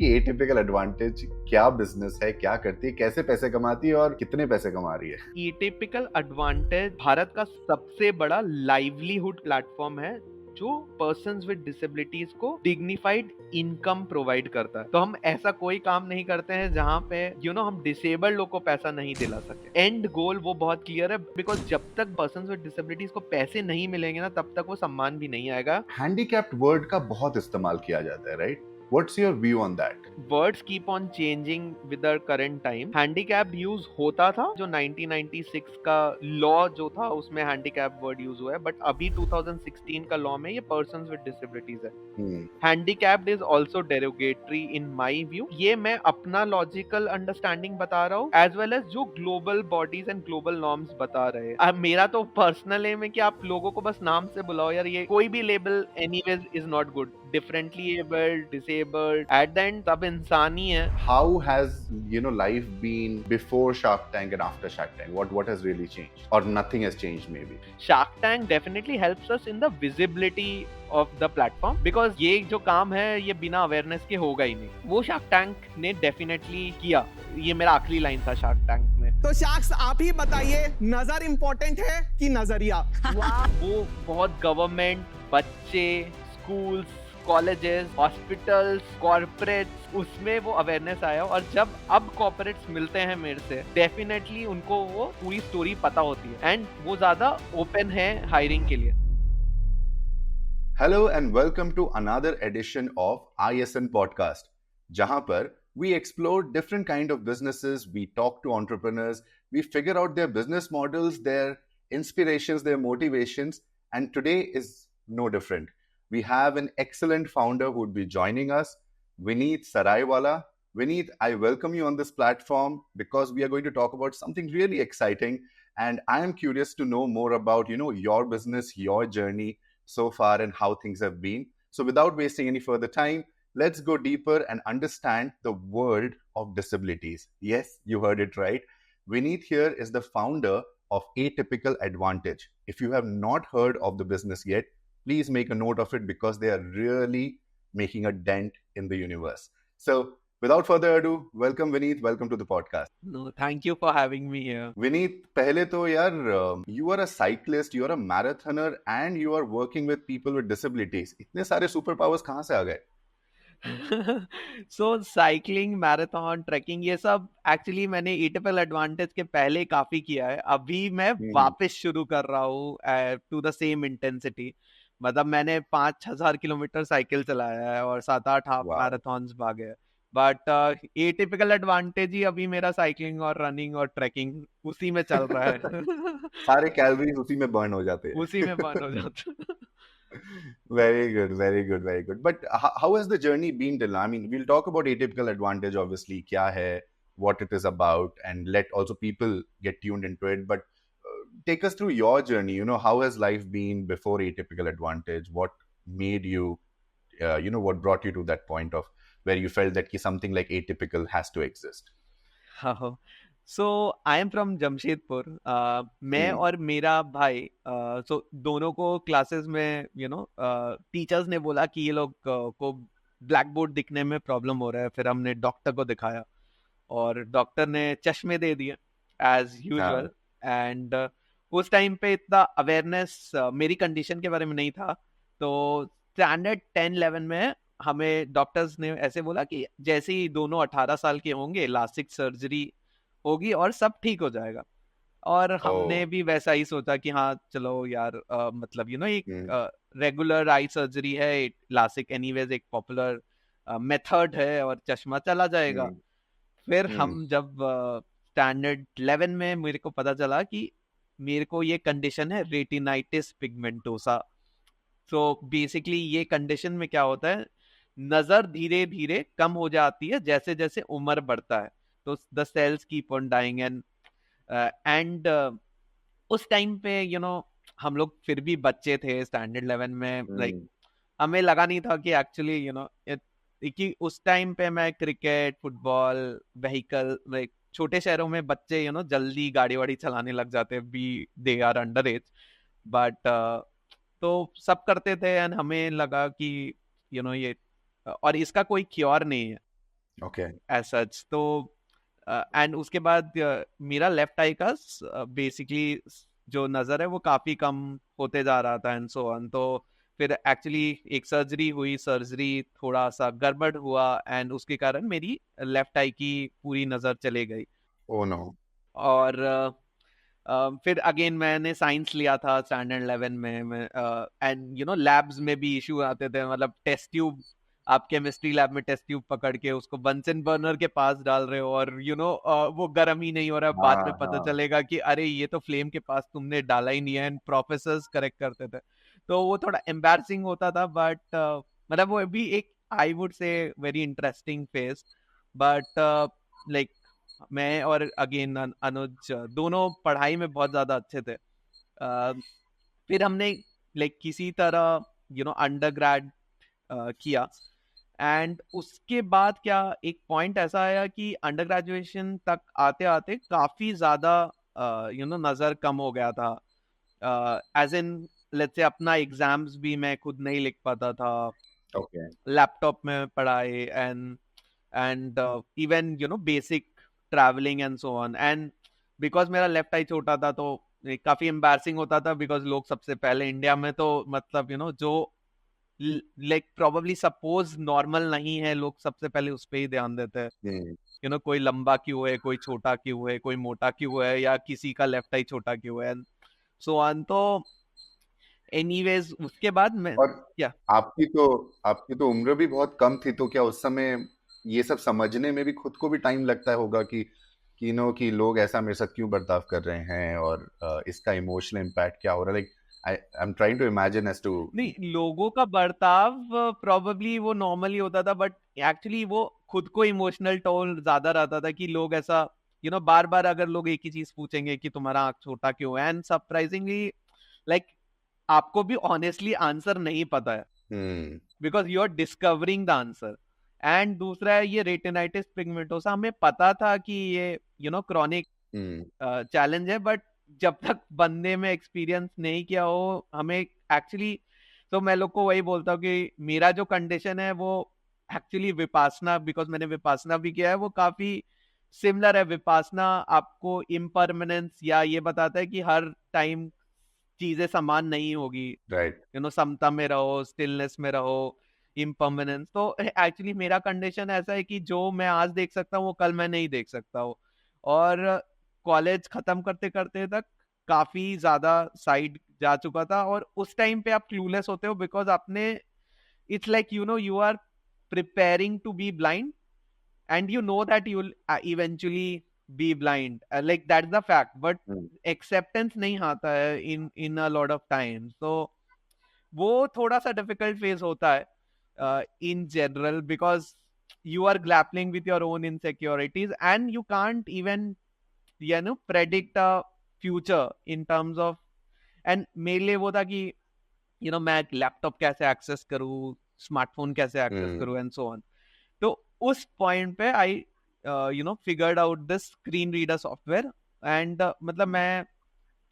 कि atypical advantage क्या business है, क्या करती है, कैसे पैसे कमाती है और कितने पैसे कमा रही है। एटिपिकल एडवांटेज भारत का सबसे बड़ा लाइवलीहुड प्लेटफॉर्म है जो पर्सन्स विद डिसेबिलिटीज को डिग्निफाइड इनकम प्रोवाइड करता है। तो हम ऐसा कोई काम नहीं करते हैं जहाँ पे हम डिसेबल्ड लोग को पैसा नहीं दिला सके। एंड गोल वो बहुत क्लियर है, बिकॉज जब तक पर्सन्स विद डिसेबिलिटीज को पैसे नहीं मिलेंगे ना, तब तक वो सम्मान भी नहीं आएगा। हैंडीकैप्ड वर्ड का बहुत इस्तेमाल किया जाता है, right? What's your view on that? Words keep on changing with the current time. Handicap use होता था, जो 1996 का लॉ जो था उसमें हैंडीकैप वर्ड यूज हुआ है, बट अभी 2016 का लॉ में ये पर्सन्स विद डिसेबिलिटीज है। Handicapped is also derogatory in my view. ये मैं अपना लॉजिकल अंडरस्टैंडिंग बता रहा हूँ, एज वेल एज जो global bodies and global norms बता रहे हैं। अब मेरा तो पर्सनल एम है कि आप लोगों को बस नाम से बुलाओ यार, ये कोई भी label anyways is not good. Differently abled, disabled, eight the and सब इंसान ही है। How has life been before Shark Tank and after Shark Tank? What has really changed, or nothing has changed maybe? Shark Tank definitely helps us in the visibility of the platform, because ये जो काम है ये बिना awareness के होगा ही नहीं। वो Shark Tank ने डेफिनेटली किया। ये मेरा आखिरी लाइन था Shark Tank में। तो शार्क्स आप ही बताइए, नजर इंपॉर्टेंट है कि नजरिया? वो बहुत गवर्नमेंट, बच्चे, स्कूल्स, कॉलेजेस, हॉस्पिटल्स, कॉर्पोरेट्स, उसमें वो अवेयरनेस आया। और जब अब कॉर्पोरेट्स मिलते हैं मेरे से, डेफिनेटली उनको वो पूरी स्टोरी पता होती है एंड वो ज्यादा ओपन है हायरिंग के लिए। Hello and welcome to another edition of ISN podcast, जहां पर we explore different kind of businesses, we talk to entrepreneurs, we figure out their business models, their inspirations, their motivations, and today is no different. We have an excellent founder who would be joining us, Vineet Saraiwala. Vineet, I welcome you on this platform because we are going to talk about something really exciting, and I am curious to know more about your business, your journey so far, and how things have been. So without wasting any further time, let's go deeper and understand the world of disabilities. Yes, you heard it right. Vineet here is the founder of Atypical Advantage. If you have not heard of the business yet, please make a note of it because they are really making a dent in the universe. So without further ado, welcome Vineet, welcome to the podcast. No, thank you for having me here. Vineet, पहले तो यार, you are a cyclist, you are a marathoner, and you are working with people with disabilities. इतने सारे super powers कहाँ से आ गए? सो cycling, marathon, trekking, ये सब एक्चुअली मैंने एटिपिकल एडवांटेज के पहले काफी किया है। अभी मैं वापस शुरू कर रहा हूँ टू द सेम इंटेंसिटी। मतलब मैंने 5,000 किलोमीटर साइकिल चलाया है और 7-8 हाफ मैराथन्स भागे हैं। बट एटिपिकल एडवांटेज ही अभी मेरा साइकिलिंग और रनिंग और ट्रैकिंग उसी में चल रहा है। सारे कैलोरीज उसी में बर्न हो जाते हैं। उसी में बर्न हो जाते हैं। Very good, very good, very good. But how has the journey been till now? I mean, we'll talk about Atypical Advantage, obviously, kya hai, what it is about, and let also people get tuned into it. But take us through your journey. How has life been before Atypical Advantage? What made you, what brought you to that point of where you felt that something like atypical has to exist? So I am from Jamshedpur. मैं और मेरा भाई, सो दोनों को classes में teachers ने बोला कि ये लोग को ब्लैक बोर्ड दिखने में प्रॉब्लम हो रहा है। फिर हमने डॉक्टर को दिखाया और डॉक्टर ने चश्मे दे दिए एज यूजुअल। एंड उस टाइम पे इतना अवेयरनेस मेरी कंडीशन के बारे में नहीं था। तो स्टैंडर्ड 10-11 में हमें डॉक्टर्स ने ऐसे बोला कि जैसे ही दोनों 18 साल के होंगे, लासिक सर्जरी होगी और सब ठीक हो जाएगा। और हमने भी वैसा ही सोचा कि हाँ चलो यार, मतलब एक रेगुलर आई सर्जरी है, लासिक एनीवेज एक पॉपुलर मेथड है और चश्मा चला जाएगा। फिर हम जब स्टैंडर्ड 11 में मेरे को पता चला कि मेरे को ये कंडीशन है रेटिनाइटिस पिगमेंटोसा। सो बेसिकली ये कंडीशन में क्या होता है, नजर धीरे धीरे कम हो जाती है जैसे जैसे उम्र बढ़ता है। तो the cells keep on dying and उस टाइम पे हम लोग फिर भी बच्चे थे स्टैंडर्ड 11 में। लाइक हमें लगा नहीं था कि एक्चुअली कि उस टाइम पे मैं क्रिकेट, फुटबॉल, व्हीकल, लाइक छोटे शहरों में बच्चे जल्दी गाड़ी वाड़ी चलाने लग जाते be they are under age. But तो सब करते थे एंड हमें लगा कि ये और इसका कोई क्योर नहीं है। Okay as such. तो एंड उसके बाद मेरा लेफ्ट आई का बेसिकली जो नज़र है वो काफ़ी कम होते जा रहा था एंड सो ऑन। तो फिर एक्चुअली एक सर्जरी हुई, सर्जरी थोड़ा सा गड़बड़ हुआ एंड उसके कारण मेरी लेफ्ट आई की पूरी नज़र चले गई। Oh no. और फिर अगेन मैंने साइंस लिया था स्टैंडर्ड 11 में एंड यू नो लैब्स में भी इशू आते थे, मतलब टेस्ट ट्यूब, आप केमिस्ट्री लैब में टेस्ट ट्यूब पकड़ के उसको बंसन बर्नर के पास डाल रहे हो और यू नो वो गर्म ही नहीं हो रहा है, बाद में हाँ पता हाँ। चलेगा कि अरे ये तो फ्लेम के पास तुमने डाला ही नहीं है, एंड प्रोफेसर्स करेक्ट करते थे। तो वो थोड़ा एम्बैरसिंग होता था, बट मतलब वो भी एक I would say very interesting phase. But like मैं और अगेन अनुज दोनों पढ़ाई में बहुत ज्यादा अच्छे थे। फिर हमने लाइक किसी तरह यू नो अंडर ग्रेड किया एंड उसके बाद क्या एक पॉइंट ऐसा आया कि अंडर ग्रेजुएशन तक आते आते काफी ज्यादा यू नो नजर कम हो गया था। एज इन लेट्स से अपना एग्जाम्स भी मैं खुद नहीं लिख पाता था, ओके लैपटॉप में पढ़ाई and even you know basic travelling and so on. And because मेरा लेफ्ट आई छोटा था तो काफी एम्बैरसिंग होता था, बिकॉज लोग सबसे पहले इंडिया में तो मतलब यू नो जो लाइक प्रोबेबली सपोज नॉर्मल नहीं है, लोग सबसे पहले उस पे ही ध्यान देते हैं। यू नो कोई लंबा क्यों है, कोई छोटा क्यों है, कोई मोटा क्यों है, या किसी का लेफ्ट आई छोटा क्यों है, सो ऑन। तो एनीवेज उसके बाद मैं और क्या आपकी तो उम्र भी बहुत कम थी, तो क्या उस समय ये सब समझने में भी खुद को भी टाइम लगता होगा कि नो कि लोग ऐसा मेरे साथ क्यों बर्ताव कर रहे हैं और इसका इमोशनल इम्पैक्ट क्या हो रहा है, like I am trying to imagine as to. नहीं, लोगों का बर्ताव प्रोबेबली वो नॉर्मली होता था, बट एक्चुअली वो खुद को इमोशनल टोल ज्यादा रहता था कि लोग ऐसा यू नो बार बार अगर लोग एक ही चीज पूछेंगे कि तुम्हारा आंख छोटा क्यों है, एंड सरप्राइजिंगली लाइक आपको भी ऑनेस्टली आंसर नहीं पता है, because you are discovering the answer. And दूसरा है ये रेटिनाइटिस पिगमेंटोसा, हमें पता था कि ये यू नो क्रॉनिक चैलेंज है, बट जब तक बंदे में एक्सपीरियंस नहीं किया हो हमें एक्चुअली। तो मैं लोग को वही बोलता हूँ कि मेरा जो कंडीशन है वो एक्चुअली विपासना, बिकॉज मैंने विपासना भी किया है, वो काफी सिमिलर है। विपासना आपको इम्परमानेंस या ये बताता है कि हर टाइम चीजें समान नहीं होगी, राइट यू नो समता में रहो, स्टिलनेस में रहो, इम्परमानेंस। तो एक्चुअली मेरा कंडीशन ऐसा है कि जो मैं आज देख सकता हूँ वो कल मैं नहीं देख सकता हूँ। और कॉलेज खत्म करते करते तक काफी ज्यादा साइड जा चुका था, और उस टाइम पे आप क्लूलेस होते हो बिकॉज आपने it's like you know you are preparing to be blind and you know that you will eventually be blind, like that's the fact, but acceptance नहीं आता है in a lot of times। तो वो थोड़ा सा difficult phase होता है in general, because you are grappling with your own insecurities and you can't even you know predict a future in terms of। and मेरे लिए वो था कि you know मैं लैपटॉप कैसे एक्सेस करूँ, स्मार्टफोन कैसे एक्सेस करूँ एंड सो ऑन। तो उस पॉइंट पे I you know figured out this screen reader software. And मतलब मैं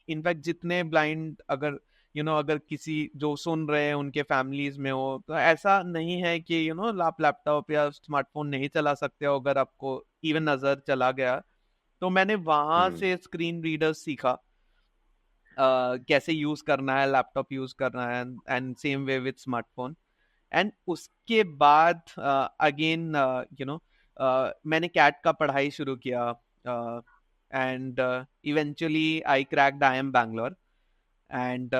इनफैक्ट जितने ब्लाइंड अगर यू नो अगर किसी जो सुन रहे हैं उनके फैमिलीज में हो, तो ऐसा नहीं है कि यू नो आप लैपटॉप या स्मार्टफोन नहीं चला सकते हो अगर आपको इवन नजर चला गया। तो मैंने वहां से स्क्रीन रीडर सीखा, कैसे यूज करना है, लैपटॉप यूज करना है, and same way with smartphone. And उसके बाद अगेन यू नो मैंने कैट का पढ़ाई शुरू किया and eventually I cracked IIM Bangalore। and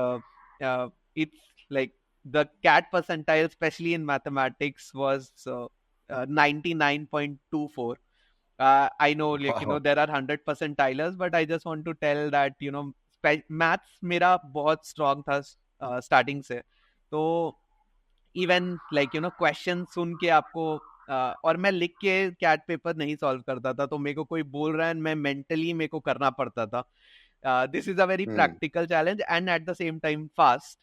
it's like the CAT percentile especially in mathematics was 99.24। I know like you know there are 100 percentilers, but I just want to tell that you know maths मेरा बहुत strong था starting से। तो even like you know question सुन के आपको और मैं लिख के कैट पेपर नहीं सॉल्व करता था, तो मेरे को कोई बोल रहा है मैं मेंटली मेरे को करना पड़ता था। This is a very practical challenge and at the same time fast.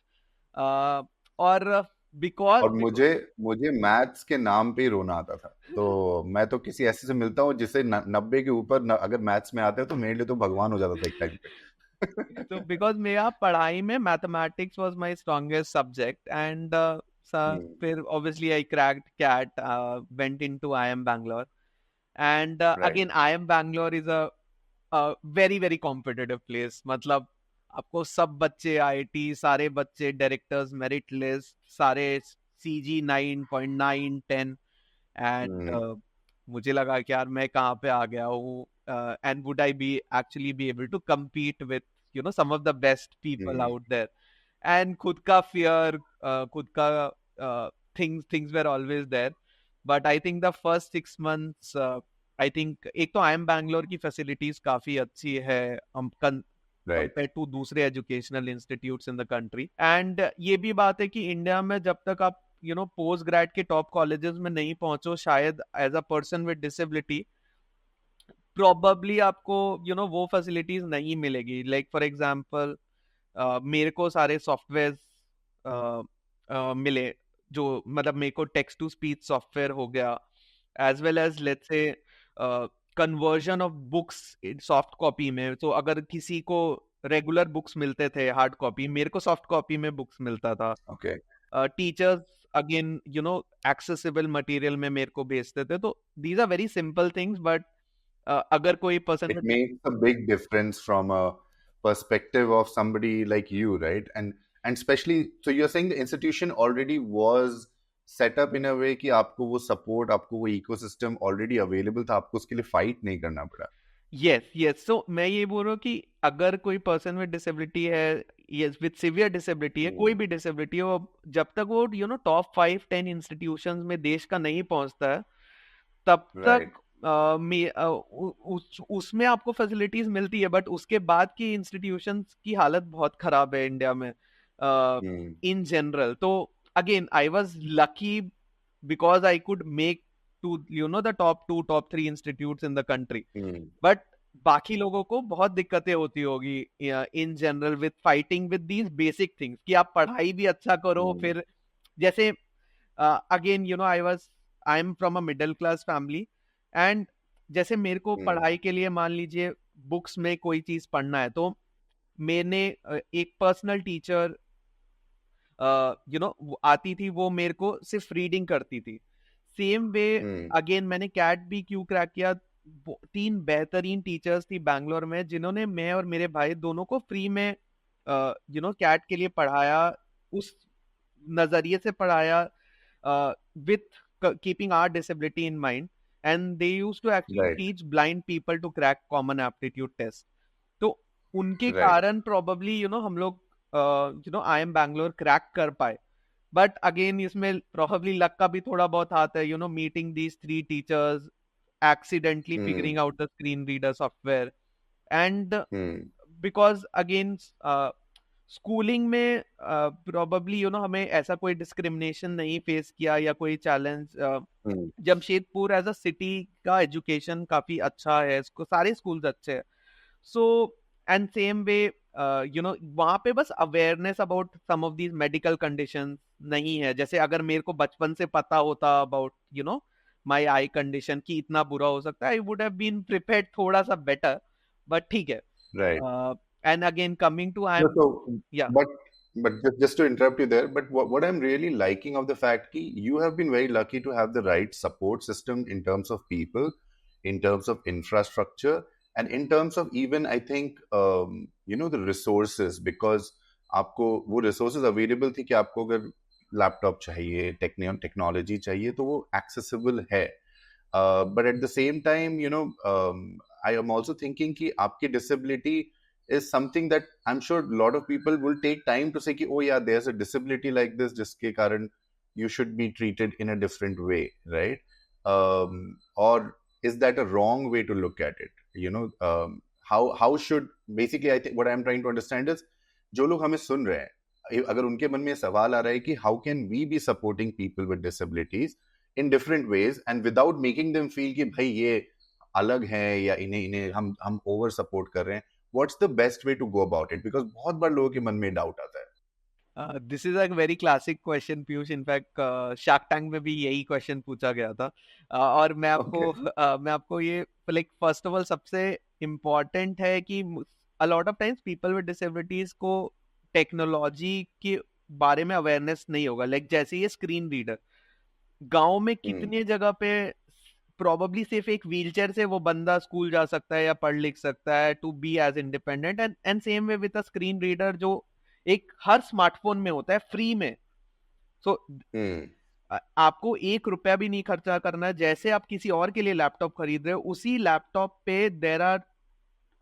और बिकॉज और मुझे मैथ्स के नाम पे ही रोना आता था, तो मैं तो किसी ऐसे से मिलता हूँ जिसे 90 के ऊपर अगर मैथ्स में आते हैं तो मेरे लिए तो भगवान हो जाता था एक टाइम पे। तो बिकॉज मेरा पढ़ाई में mathematics was my strongest subject, and था, फिर obviously I cracked CAT, went into IIM Bangalore, and Right. again IIM Bangalore is a very very competitive place. मतलब आपको सब बच्चे IIT, सारे बच्चे डायरेक्टर्स, मेरिट लिस्ट, सारे CG 9.9 10, एंड मुझे लगा कि यार मैं कहाँ पे आ गया हूँ, and would I be actually be able to compete with some of the best people out there. And खुद का fear, खुद का things were always there. But I think the first 6 months, I think एक तो IIM Bangalore की facilities काफी अच्छी है compared to दूसरे educational institutes in the country. And ये भी बात है कि इंडिया में जब तक आप पोस्ट ग्रेड के टॉप कॉलेजेस में नहीं पहुंचो, शायद as a person with disability probably आपको वो फैसिलिटीज नहीं मिलेगी. लाइक फॉर एग्जांपल मेरे को सारे सॉफ्टवेयर मिले, जो मतलब मेरे को टेक्स्ट टू स्पीच सॉफ्टवेयर हो गया, as well as let's say conversion of books soft copy में. तो अगर किसी को रेगुलर बुक्स मिलते थे हार्ड कॉपी, मेरे को सॉफ्ट कॉपी में बुक्स मिलता था. टीचर्स अगेन एक्सेसिबल मटेरियल में मेरे को भेजते थे. तो these are very simple things, but अगर कोई person, it makes a big difference from a perspective of somebody like you, right? And especially, so you're saying the institution already was set up in a way कि आपको वो support, आपको वो ecosystem already available था, आपको उसके लिए fight नहीं करना पड़ा. yes. So मैं ये बोल रहा हूँ कि अगर कोई पर्सन विद डिसेबिलिटी है, yes, विद सिवियर डिसेबिलिटी है, कोई भी डिसेबिलिटी हो, जब तक वो टॉप 5-10 इंस्टीट्यूशंस में देश का नहीं पहुंचता है, तब तक उसमें आपको फैसिलिटीज मिलती है. बट उसके बाद की इंस्टीट्यूशंस की हालत बहुत खराब है इंडिया में इन जनरल. तो again I was lucky because I could make to the top 2 top 3 institutes in the country. But बाकी लोगों को बहुत दिक्कतें होती होगी in general with fighting with these basic things कि आप पढ़ाई भी अच्छा करो. फिर जैसे again I am from a middle class family, and जैसे मेरे को पढ़ाई के लिए मान लीजिए बुक्स में कोई चीज पढ़ना है, तो मैंने एक पर्सनल टीचर आती थी, वो मेरे को सिर्फ रीडिंग करती थी. सेम वे अगेन मैंने कैट भी क्यों क्रैक किया, 3 बेहतरीन टीचर्स थी बैंगलोर में, जिन्होंने मैं और मेरे भाई दोनों को फ्री में कैट के लिए पढ़ाया, उस नजरिए से पढ़ाया with keeping our disability in mind. And they used to actually teach blind people to crack common aptitude test. तो उनके कारण प्रोबेबली हम लोग IIM Bangalore क्रैक कर पाए. But again, इसमें probably luck का भी थोड़ा बहुत हाथ है, meeting these 3 teachers, accidentally figuring out the screen reader software. And because again, schooling में probably हमें ऐसा कोई discrimination नहीं face किया या कोई challenge. Jamshedpur as a city का education काफी अच्छा है, सारे schools अच्छे हैं. So and same way वहाँ पे बस awareness about some of these medical conditions नहीं है. जैसे अगर मेरे को बचपन से पता होता अबाउट माय आई कंडीशन कि इतना बुरा हो सकता है, I would have been prepared थोड़ा सा बेटर. बट ठीक है. And again coming to I am but just to interrupt you there, but what I'm really liking of the fact कि you have been very lucky to have the right support system in terms of people, in terms of infrastructure, and in terms of even I think the resources, because आपको वो resources available थी कि आपको अगर laptop चाहिए, technology चाहिए, तो वो accessible है. But at the same time I am also thinking कि आपकी disability is something that I'm sure a lot of people will take time to say कि oh yeah, there's a disability like this जिसके कारण you should be treated in a different way, right? Or is that a wrong way to look at it? How should, basically I think what I'm trying to understand is, जो लोग हमें सुन रहे हैं, अगर उनके मन में सवाल आ रहा है कि how can we be supporting people with disabilities in different ways and without making them feel कि भाई ये अलग है या इन्हें हम over support कर रहे हैं, what's the best way to go about it? Because बहुत बार लोगों के मन में डाउट आता है. This is a very classic question Piyush. In fact shark tank में भी यही क्वेश्चन पूछा गया था. और मैं आपको ये लाइक फर्स्ट ऑफ ऑल सबसे इम्पोर्टेंट है कि अ lot of times people with disabilities को टेक्नोलॉजी के बारे में अवेयरनेस नहीं होगा, लाइक जैसे ये स्क्रीन रीडर, गांव में कितने जगह पे प्रोबेबली सिर्फ एक व्हीलचेयर से वो बंदा स्कूल जा सकता है या पढ़ लिख सकता है to be as independent, and same way with a screen reader जो एक हर स्मार्टफोन में होता है फ्री में। सो आपको 1 रुपया भी नहीं खर्चा करना है, जैसे आप किसी और के लिए लैपटॉप खरीद रहे हो उसी लैपटॉप पे देयर आर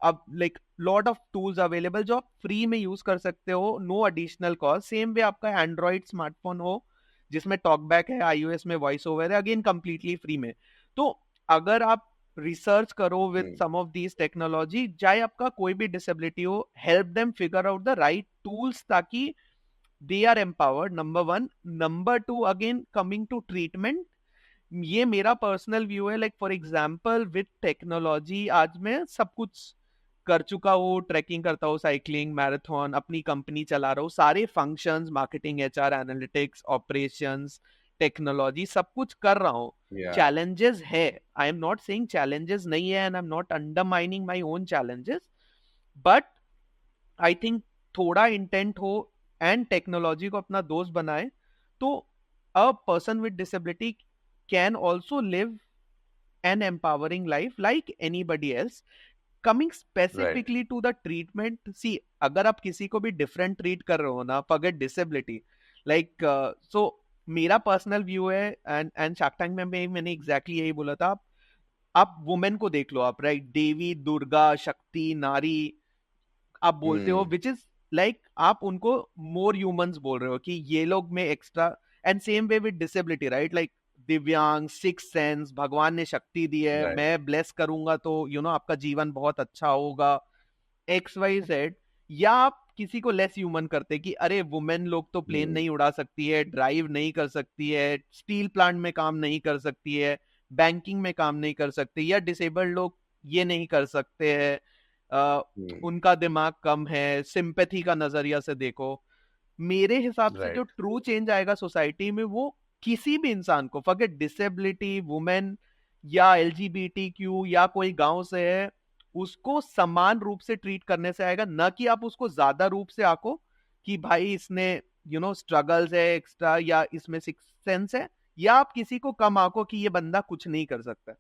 अब like lot of tools available जो आप फ्री में यूज कर सकते हो, no additional cost. Same way आपका एंड्रॉइड स्मार्टफोन हो जिसमें टॉकबैक है, iOS में वॉइस ओवर है, अगेन कंप्लीटली फ्री में। तो अगर आप रिसर्च करो with some of these technology, चाहे आपका कोई भी डिसेबिलिटी हो, help them figure out the right tools ताकि they are empowered, number 1। Number 2, again coming to treatment, ये मेरा पर्सनल व्यू है, like for example with technology आज मैं सब कुछ कर चुका हूँ, ट्रैकिंग करता हूँ, साइकिलिंग, मैराथन, अपनी कंपनी चला रहा हूँ, सारे functions, marketing, HR, analytics, operations, technology, सब कुछ कर रहा हूँ। चैलेंजेस है, I am not saying challenges नहीं है, and I am not undermining my own challenges, but I think थोड़ा इंटेंट हो एंड टेक्नोलॉजी को अपना दोस्त बनाए तो a person with disability can also live an empowering life like anybody else. Coming specifically to the treatment, see अगर आप किसी को भी डिफरेंट ट्रीट कर रहे हो ना, फॉरगेट डिसेबिलिटी, लाइक सो मेरा पर्सनल व्यू है, एंड शार्क टैंक में मैंने एग्जैक्टली यही बोला था, आप वुमेन को देख लो, आप राइट, देवी, दुर्गा, शक्ति, नारी आप बोलते हो, विच इज लाइक आप उनको मोर ह्यूमंस बोल रहे हो कि ये लोग में extra, and same way with disability, right, like दिव्यांग, सिक्स सेंस, भगवान ने शक्ति दी है, मैं ब्लेस करूंगा तो आपका जीवन बहुत अच्छा होगा, XYZ। या आप किसी को लेस ह्यूमन करते कि अरे वुमेन लोग तो प्लेन नहीं उड़ा सकती है, ड्राइव नहीं कर सकती है, स्टील प्लांट में काम नहीं कर सकती है, बैंकिंग में काम नहीं कर सकती, या डिसेबल्ड लोग ये नहीं कर सकते हैं, उनका दिमाग कम है, सिंपैथी का नजरिया से देखो। मेरे हिसाब से जो ट्रू चेंज आएगा सोसाइटी में वो किसी भी इंसान को, फॉरगेट डिसेबिलिटी, वुमेन या LGBTQ या कोई गांव से है, उसको समान रूप से ट्रीट करने से आएगा, ना कि आप उसको ज्यादा रूप से आको कि भाई इसने स्ट्रगल्स है एक्स्ट्रा या इसमें सिक्स सेंस है, या आप किसी को कम आको कि ये बंदा कुछ नहीं कर सकता।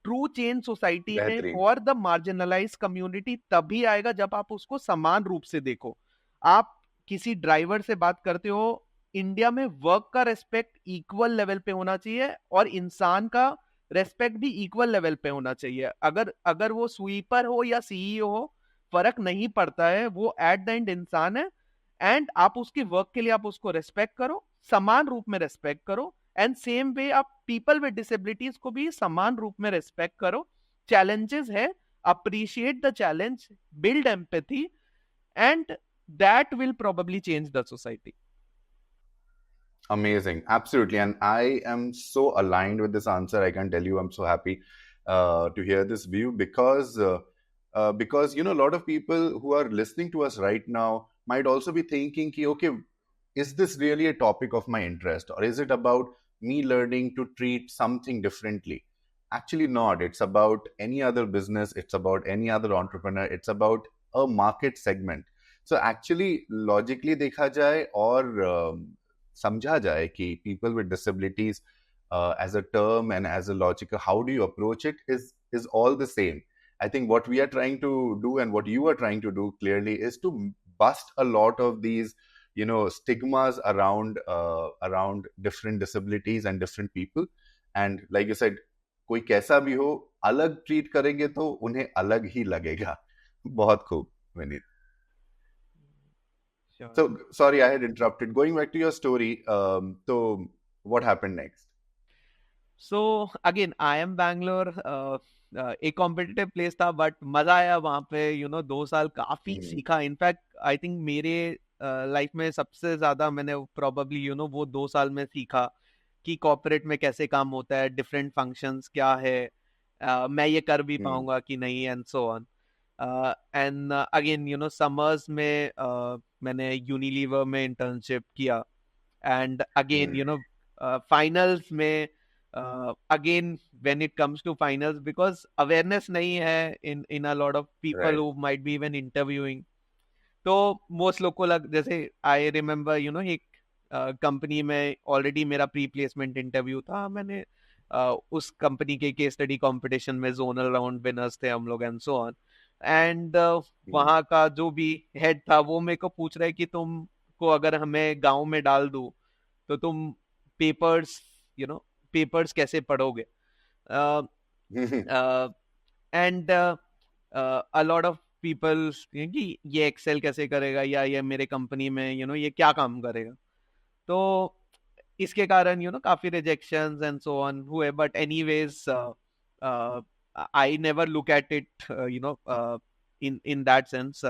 ट्रू चेंज सोसाइटी में और द मार्जिनलाइज कम्युनिटी तभी आएगा जब आप उसको समान रूप से देखो। आप किसी ड्राइवर से बात करते हो, इंडिया में वर्क का रेस्पेक्ट इक्वल लेवल पे होना चाहिए और इंसान का रेस्पेक्ट भी इक्वल लेवल पे होना चाहिए। अगर वो स्वीपर हो या CEO हो, फर्क नहीं पड़ता है, वो एट द एंड इंसान है, एंड आप उसके वर्क के लिए आप उसको रेस्पेक्ट करो, समान रूप में रेस्पेक्ट करो, एंड सेम वे आप पीपल विद डिसेबिलिटीज को भी समान रूप में रेस्पेक्ट करो। चैलेंजेस है, appreciate the challenge, build empathy, and that will probably change the society. Amazing, absolutely, and I am so aligned with this answer. I can tell you I'm so happy to hear this view, because a lot of people who are listening to us right now might also be thinking ki, okay, is this really a topic of my interest, or is it about me learning to treat something differently? Actually not. It's about any other business, it's about any other entrepreneur, it's about a market segment. So actually logically देखा जाए और समझा जाए कि people with disabilities as a term and as a logical, how do you approach it, is all the same. I think what we are trying to do and what you are trying to do clearly is to bust a lot of these stigmas around different disabilities and different people. And like you said, कोई कैसा भी हो, अलग treat करेंगे तो उन्हें अलग ही लगेगा। बहुत खूब Vineet. So sorry, I had interrupted. Going back to your story, so what happened next? So again, I am Bangalore. एक कॉम्पिटिटिव प्लेस था, बट मजा आया वहां पे। 2 साल काफी सीखा। इनफैक्ट आई थिंक मेरे लाइफ में सबसे ज्यादा मैंने प्रोबेबली वो 2 साल में सीखा कि कॉर्पोरेट में कैसे काम होता है, डिफरेंट फंक्शंस क्या है, मैं ये कर भी पाऊंगा कि नहीं, and so on. And again summers में मैंने यूनिलीवर में इंटर्नशिप किया, एंड अगेन फाइनल्स में again when it comes to finals, because awareness नहीं है in a lot of people who might be even interviewing, तो मोस्ट लोग को जैसे आई रिमेम्बर एक कंपनी में ऑलरेडी मेरा प्री प्लेसमेंट इंटरव्यू था, मैंने उस कंपनी के केस स्टडी कंपटीशन में जोनल राउंड विनर्स थे हम लोग एंड सो ऑन। एंड वहाँ का जो भी हेड था वो मेरे को पूछ रहा है कि तुमको अगर हमें गांव में डाल दूं तो तुम पेपर्स पेपर्स कैसे पढ़ोगे। And a lot of people कि ये एक्सेल कैसे करेगा या ये मेरे कंपनी में ये क्या काम करेगा। तो इसके कारण काफी रिजेक्शंस एंड सो ऑन हुए, but anyways I never look at it in that sense.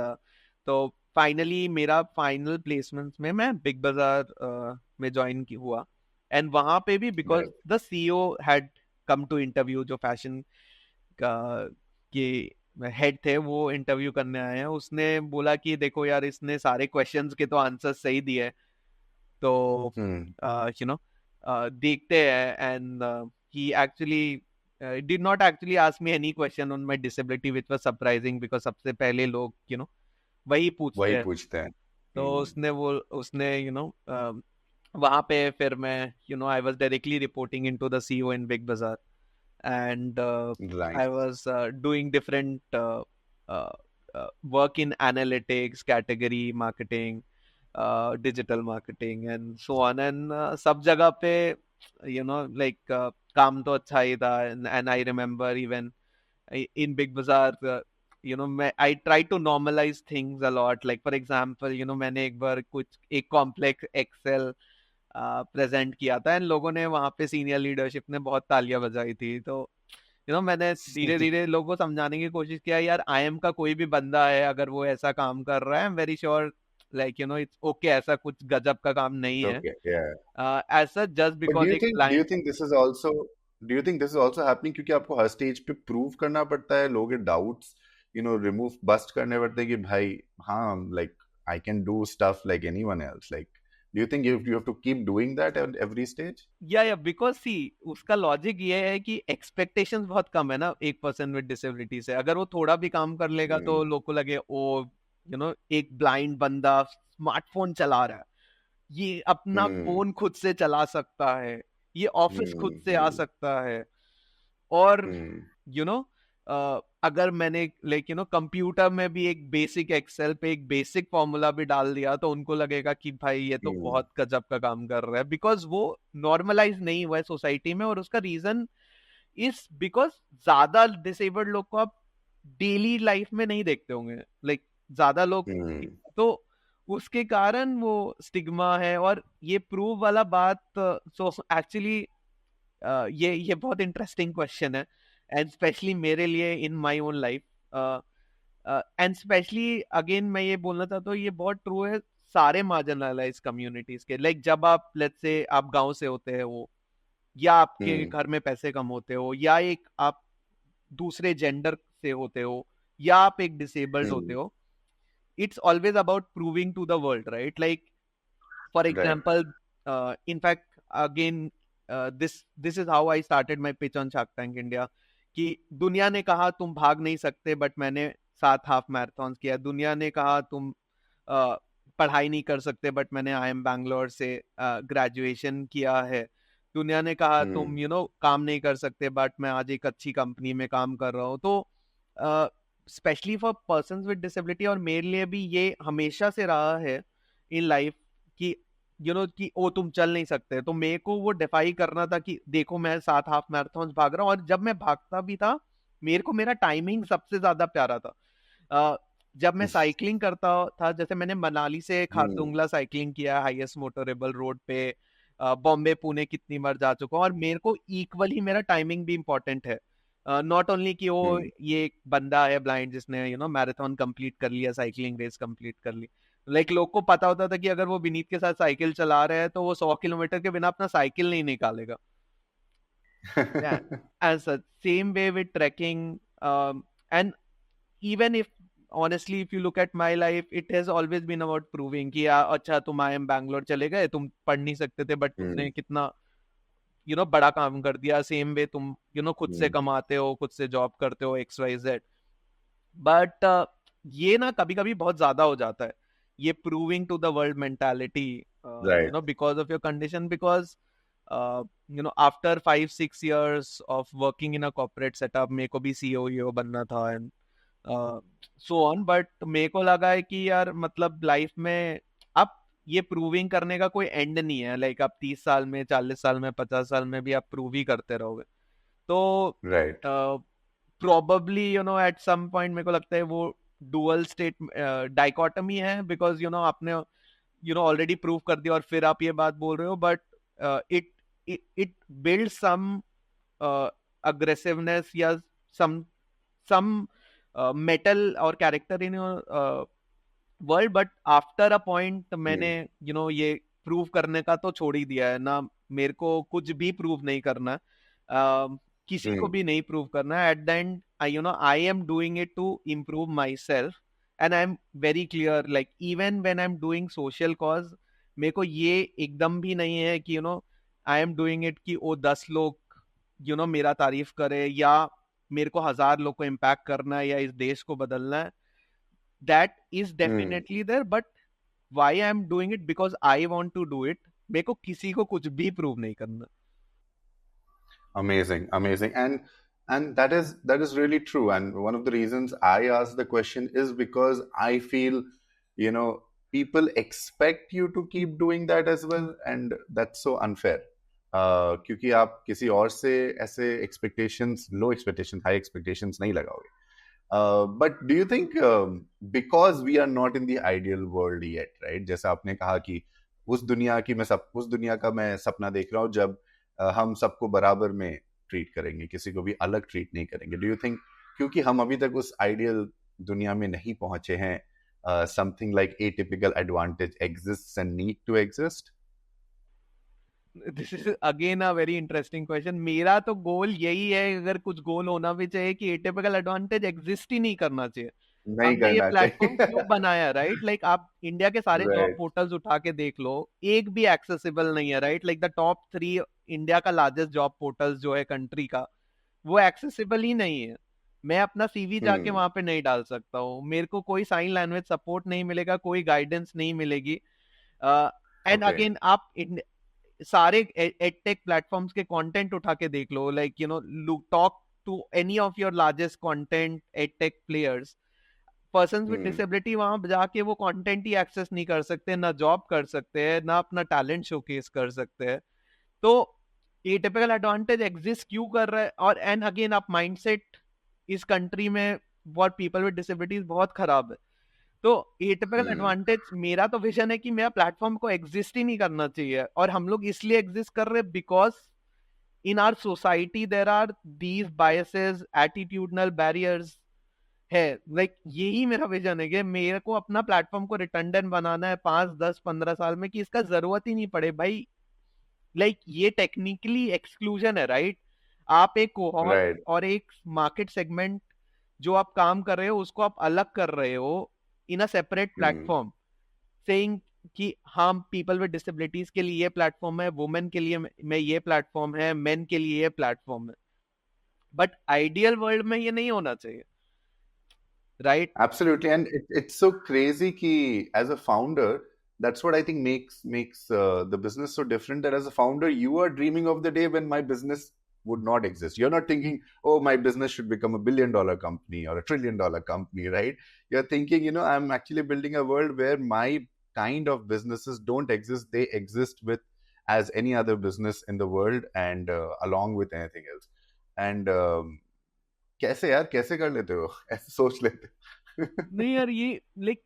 तो फाइनली मेरा फाइनल प्लेसमेंट में मैं बिग बाजार में ज्वाइन हुआ, एंड वहां पे भी because the CEO had come to interview, जो फैशन के हेड थे वो इंटरव्यू करने आए हैं। उसने बोला कि देखो यार, इसने सारे क्वेश्चंस के तो आंसर सही दिए, तो देखते हैं। And he actually did not actually ask me any question on my disability, which was surprising because सबसे पहले लोग वही पूछते हैं। तो उसने वहाँ पे फिर मैं I was directly reporting into the CEO in Big Bazaar, and I was doing different work in analytics, category marketing, digital marketing and so on, and सब जगह पे like काम तो अच्छा ही था। and I remember even in Big Bazaar I try to normalize things a lot, like for example मैंने एक बार एक complex Excel प्रेजेंट किया था, एंड लोगों ने वहाँ पे सीनियर लीडरशिप ने बहुत तालियां बजाई थी। तो मैंने धीरे धीरे लोगों को समझाने की कोशिश किया, यार IIM का कोई भी बंदा है अगर वो ऐसा काम कर रहा है, I am very sure like it's okay, ऐसा कुछ गजब का काम नहीं है as such, just because एक do you think this is also happening क्योंकि आपको हर स्टेज पे प्रूव करना पड़ता है, लोगों के डाउट्स रिमूव बस्ट करने पड़ते हैं कि भाई हाँ, like I can do stuff like anyone else, like do you think you have to keep doing that at every stage? Yeah, because see, उसका लॉजिक ये है कि एक्सपेक्टेशंस बहुत कम है ना एक पर्सन विद डिसेबिलिटी से। अगर वो थोड़ा भी काम कर लेगा तो लोग को लगे ओ एक ब्लाइंड बंदा स्मार्टफोन चला रहा है, ये अपना फोन खुद से चला सकता है, ये ऑफिस खुद से आ सकता है। और अगर मैंने कंप्यूटर में भी एक बेसिक एक्सेल पे एक बेसिक फॉर्मूला भी डाल दिया तो उनको लगेगा कि भाई ये तो बहुत गजब का काम कर रहा है, बिकॉज वो नॉर्मलाइज नहीं हुआ है सोसाइटी में। और उसका रीजन इज बिकॉज ज्यादा डिसेबल्ड लोग को आप डेली लाइफ में नहीं देखते होंगे, लाइक ज्यादा लोग, तो उसके कारण वो स्टिग्मा है। और ये प्रूव वाला बात, सो एक्चुअली ये बहुत इंटरेस्टिंग क्वेश्चन है, एंड स्पेशली मेरे लिए in my own life, and specially again मैं ये बोलना चाहता हूँ, ये बहुत ट्रू है सारे मार्जिनलाइज कम्युनिटीज के। लाइक जब आप लेट्स से आप गांव से होते हैं वो, या आपके घर में पैसे कम होते हो, या एक आप दूसरे जेंडर से होते हो, या आप एक डिसेबल्ड होते हो, it's always about proving to the world, right? Like for example, in fact again this is how I started my pitch on Shark Tank India, कि दुनिया ने कहा तुम भाग नहीं सकते, बट मैंने 7 हाफ मैराथन किया। दुनिया ने कहा तुम पढ़ाई नहीं कर सकते, बट मैंने IIM बैंगलोर से ग्रेजुएशन किया है। दुनिया ने कहा तुम काम नहीं कर सकते, बट मैं आज एक अच्छी कंपनी में काम कर रहा हूँ। तो specially for persons with disability, और मेरे लिए भी ये हमेशा से रहा है इन लाइफ कि कि ओ तुम चल नहीं सकते, तो मेरे को वो डिफाई करना था कि देखो मैं 7 हाफ मैराथन भाग रहा हूँ। और जब मैं भागता भी था मेरे को मेरा टाइमिंग सबसे ज्यादा प्यारा था। जब मैं साइकिलिंग करता था, जैसे मैंने मनाली से खारदुंगला साइकिलिंग किया, हाईएस्ट मोटरेबल रोड पे, बॉम्बे पुणे कितनी बार जा चुका हूँ, और मेरे को इक्वली मेरा टाइमिंग भी इम्पोर्टेंट है। नॉट ओनली कि वो ये एक बंदा है ब्लाइंड जिसने मैराथन कंप्लीट कर लिया, साइकिलिंग रेस कंप्लीट कर ली। लाइक लोग को पता होता था कि अगर वो विनीत के साथ साइकिल चला रहे हैं तो वो 100 किलोमीटर के बिना अपना साइकिल नहीं निकालेगा। Same way with tracking, and even if honestly if you look at my life, it has always been about proving कि अच्छा तुम IIM बैंगलोर चले गए, तुम पढ़ नहीं सकते थे, बट तुमने कितना बड़ा काम कर दिया। सेम वे तुम खुद से कमाते हो, खुद से जॉब करते हो, XYZ। बट ये ना कभी कभी बहुत ज्यादा हो जाता है, ये proving to the world mentality, Right. because of your condition, because after 5-6 years of working in a corporate setup, मेरे को भी CEO ईओ बनना था and so on, but मेरे को लगा है कि यार मतलब लाइफ में अब ये प्रूविंग करने का कोई एंड नहीं है, लाइक आप 30 साल में, 40 साल में, 50 साल में भी आप प्रूव ही करते रहोगे, तो Right. Probably at some point मेरे को लगता है वो डुअल स्टेट डाइकोटमी है, बिकॉज आपने ऑलरेडी प्रूव कर दिया और फिर आप ये बात बोल रहे हो, but it it build some aggressiveness या सम मेटल और character in world, but after a point मैंने ये प्रूव करने का तो छोड़ ही दिया है ना, मेरे को कुछ भी प्रूव नहीं करना, किसी को भी नहीं प्रूव करना, at the end I am doing it to improve myself, and I am very clear, like even when I am doing social cause, मेरे को ये एकदम भी नहीं है कि आई एम डूइंग इट कि वो 10 लोग मेरा तारीफ करे, या मेरे को 1000 लोग को इम्पैक्ट करना है या इस देश को बदलना है, that is definitely there, but why I am doing it because I want to do it, मेरे को किसी को कुछ भी प्रूव नहीं करना. Amazing, amazing, and that is really true. And one of the reasons I asked the question is because I feel, people expect you to keep doing that as well, and that's so unfair. क्योंकि आप किसी और से ऐसे expectations, low expectations, high expectations नहीं लगाओगे. But do you think because we are not in the ideal world yet, right? जैसा आपने कहा कि उस दुनिया का मैं सपना देख रहा हूँ जब हम सबको बराबर में ट्रीट करेंगे, किसी को भी अलग ट्रीट नहीं करेंगे. डू यू थिंक क्योंकि हम अभी तक उस आइडियल दुनिया में नहीं पहुंचे हैं, something like atypical advantage exists and need to exist? This is again a very interesting question. मेरा तो गोल यही है, अगर कुछ गोल होना भी चाहिए, कि एटिपिकल एडवांटेज एग्जिस्ट ही नहीं करना चाहिए. नहीं हमने ये करना प्लेटफॉर्म क्यों चाहिए. बनाया, राइट? लाइक आप इंडिया के सारे जॉब Right. पोर्टल्स उठा के देख लो, एक भी एक्सेसिबल नहीं है, right? Like the top 3 India का लार्जेस्ट जॉब पोर्टल्स जो है कंट्री का, वो एक्सेसिबल ही नहीं है. मैं अपना सीवी जाके वहां पे नहीं डाल सकता हूँ, मेरे को कोई साइन लैंग्वेज सपोर्ट नहीं मिलेगा, कोई गाइडेंस नहीं मिलेगी. And Okay. अगेन आप सारे एडटेक प्लेटफॉर्म्स के कंटेंट उठा के देख लो, like talk to any of your largest content edtech players, persons with disability वहां जाके वो कंटेंट ही एक्सेस नहीं कर सकते, ना जॉब कर सकते हैं, ना अपना टैलेंट शोकेस कर सकते हैं. तो ये टिपिकल एडवांटेज एग्जिस्ट क्यों कर रहा है? और एंड अगेन आप माइंडसेट इस कंट्री में फॉर पीपल विद डिसेबिलिटीज बहुत खराब है. तो ये टिपिकल एडवांटेज, मेरा तो विजन है कि मेरा प्लेटफॉर्म को एग्जिस्ट ही नहीं करना चाहिए, और हम लोग इसलिए एग्जिस्ट कर रहे हैं because in our society there are these biases, attitudinal barriers है. लाइक यही मेरा विजन है कि मेरे को अपना प्लेटफॉर्म को रिटर्डेंट बनाना है 5, 10, 15 साल में, कि इसका जरूरत ही नहीं पड़े भाई. लाइक ये टेक्निकली एक्सक्लूजन है, राइट? आप एक कोहॉर्ट Right. और एक मार्केट सेगमेंट जो आप काम कर रहे हो उसको आप अलग कर रहे हो इन अ सेपरेट प्लेटफॉर्म, सेइंग कि हाँ पीपल विद डिसेबिलिटीज के लिए ये प्लेटफॉर्म है, वुमेन के लिए में ये प्लेटफॉर्म है, मेन के लिए ये प्लेटफॉर्म है. बट आइडियल वर्ल्ड में ये नहीं होना चाहिए, right? Absolutely, and it's so crazy ki as a founder, that's what I think makes the business so different. That as a founder, you are dreaming of the day when my business would not exist. You're not thinking, oh, my business should become $1 billion company or $1 trillion company, right? You're thinking, I'm actually building a world where my kind of businesses don't exist. They exist with as any other business in the world, and along with anything else. And कैसे यार, कैसे कर लेते हो, ऐसे सोच लेते हो? नहीं यार,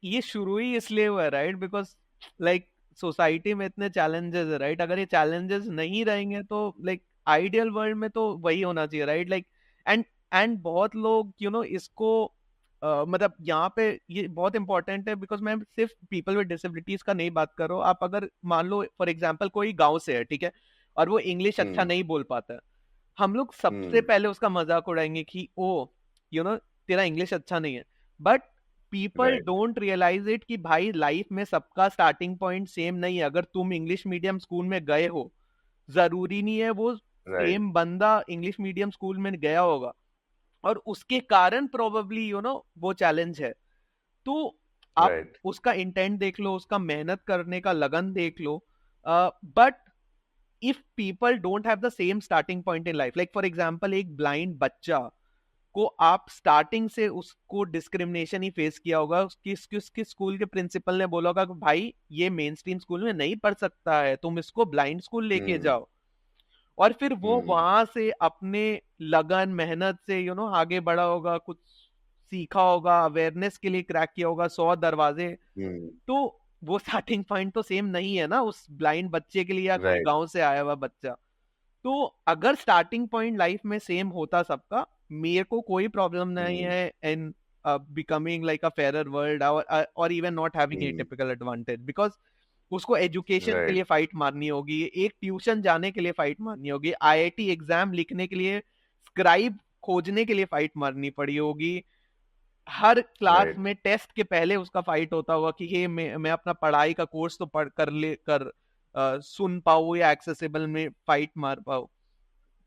ये शुरू ही इसलिए हुआ है, राइट? बिकॉज लाइक सोसाइटी में इतने चैलेंजेस है, राइट? अगर ये चैलेंजेस नहीं रहेंगे तो लाइक आइडियल वर्ल्ड में तो वही होना चाहिए, राइट? लाइक एंड बहुत लोग इसको मतलब यहाँ पे ये बहुत इंपॉर्टेंट है, बिकॉज मैं सिर्फ पीपल विद डिसेबिलिटीज का नहीं बात कर रहा हूँ. आप अगर मान लो फॉर एग्जाम्पल कोई गाँव से है, ठीक है, और वो इंग्लिश अच्छा नहीं बोल पाता है, हम लोग सबसे पहले उसका मजाक उड़ाएंगे कि ओ तेरा इंग्लिश अच्छा नहीं है. But people don't realize it कि भाई लाइफ में सबका स्टार्टिंग पॉइंट सेम नहीं है. अगर तुम इंग्लिश मीडियम स्कूल में गए हो, जरूरी नहीं है वो सेम बंदा इंग्लिश मीडियम स्कूल में गया होगा, और उसके कारण प्रोबेबली वो चैलेंज है. तो आप Right. उसका इंटेंट देख लो, उसका मेहनत करने का लगन देख लो, but if people don't have the same starting point in life, like for example एक blind बच्चा को आप स्टार्टिंग से उसको डिस्क्रिमिनेशन ही फेस किया होगा, उसकी स्कूल के प्रिंसिपल ने बोला होगा कि भाई ये मेन स्ट्रीम स्कूल में नहीं पढ़ सकता है, तुम इसको ब्लाइंड स्कूल लेके Hmm. जाओ, और फिर वो Hmm. वहां से अपने लगन मेहनत से आगे बढ़ा होगा, कुछ सीखा होगा, अवेयरनेस के लिए क्रैक किया होगा 100 दरवाजे, Hmm. तो वो स्टार्टिंग पॉइंट तो सेम नहीं है ना उस ब्लाइंड बच्चे के लिए या कोई Right. गांव से आया हुआ बच्चा। तो अगर स्टार्टिंग पॉइंट लाइफ में सेम होता सबका, मेरे को कोई प्रॉब्लम नहीं Hmm. है in becoming like a fair world और even not having a Hmm. Typical advantage, because उसको एजुकेशन के Right. लिए फाइट मारनी होगी, एक ट्यूशन जाने के लिए फाइट मारनी होगी, आईआईटी एग्जाम लिखने के लिए, स्क्राइब खोजने के लिए फाइट मारनी पड़ी होगी, हर क्लास Right. में टेस्ट के पहले उसका फाइट होता होगा कि ये मैं अपना पढ़ाई का कोर्स तो पढ़ कर ले कर सुन पाऊँ या एक्सेसिबल में फाइट मार पाऊँ।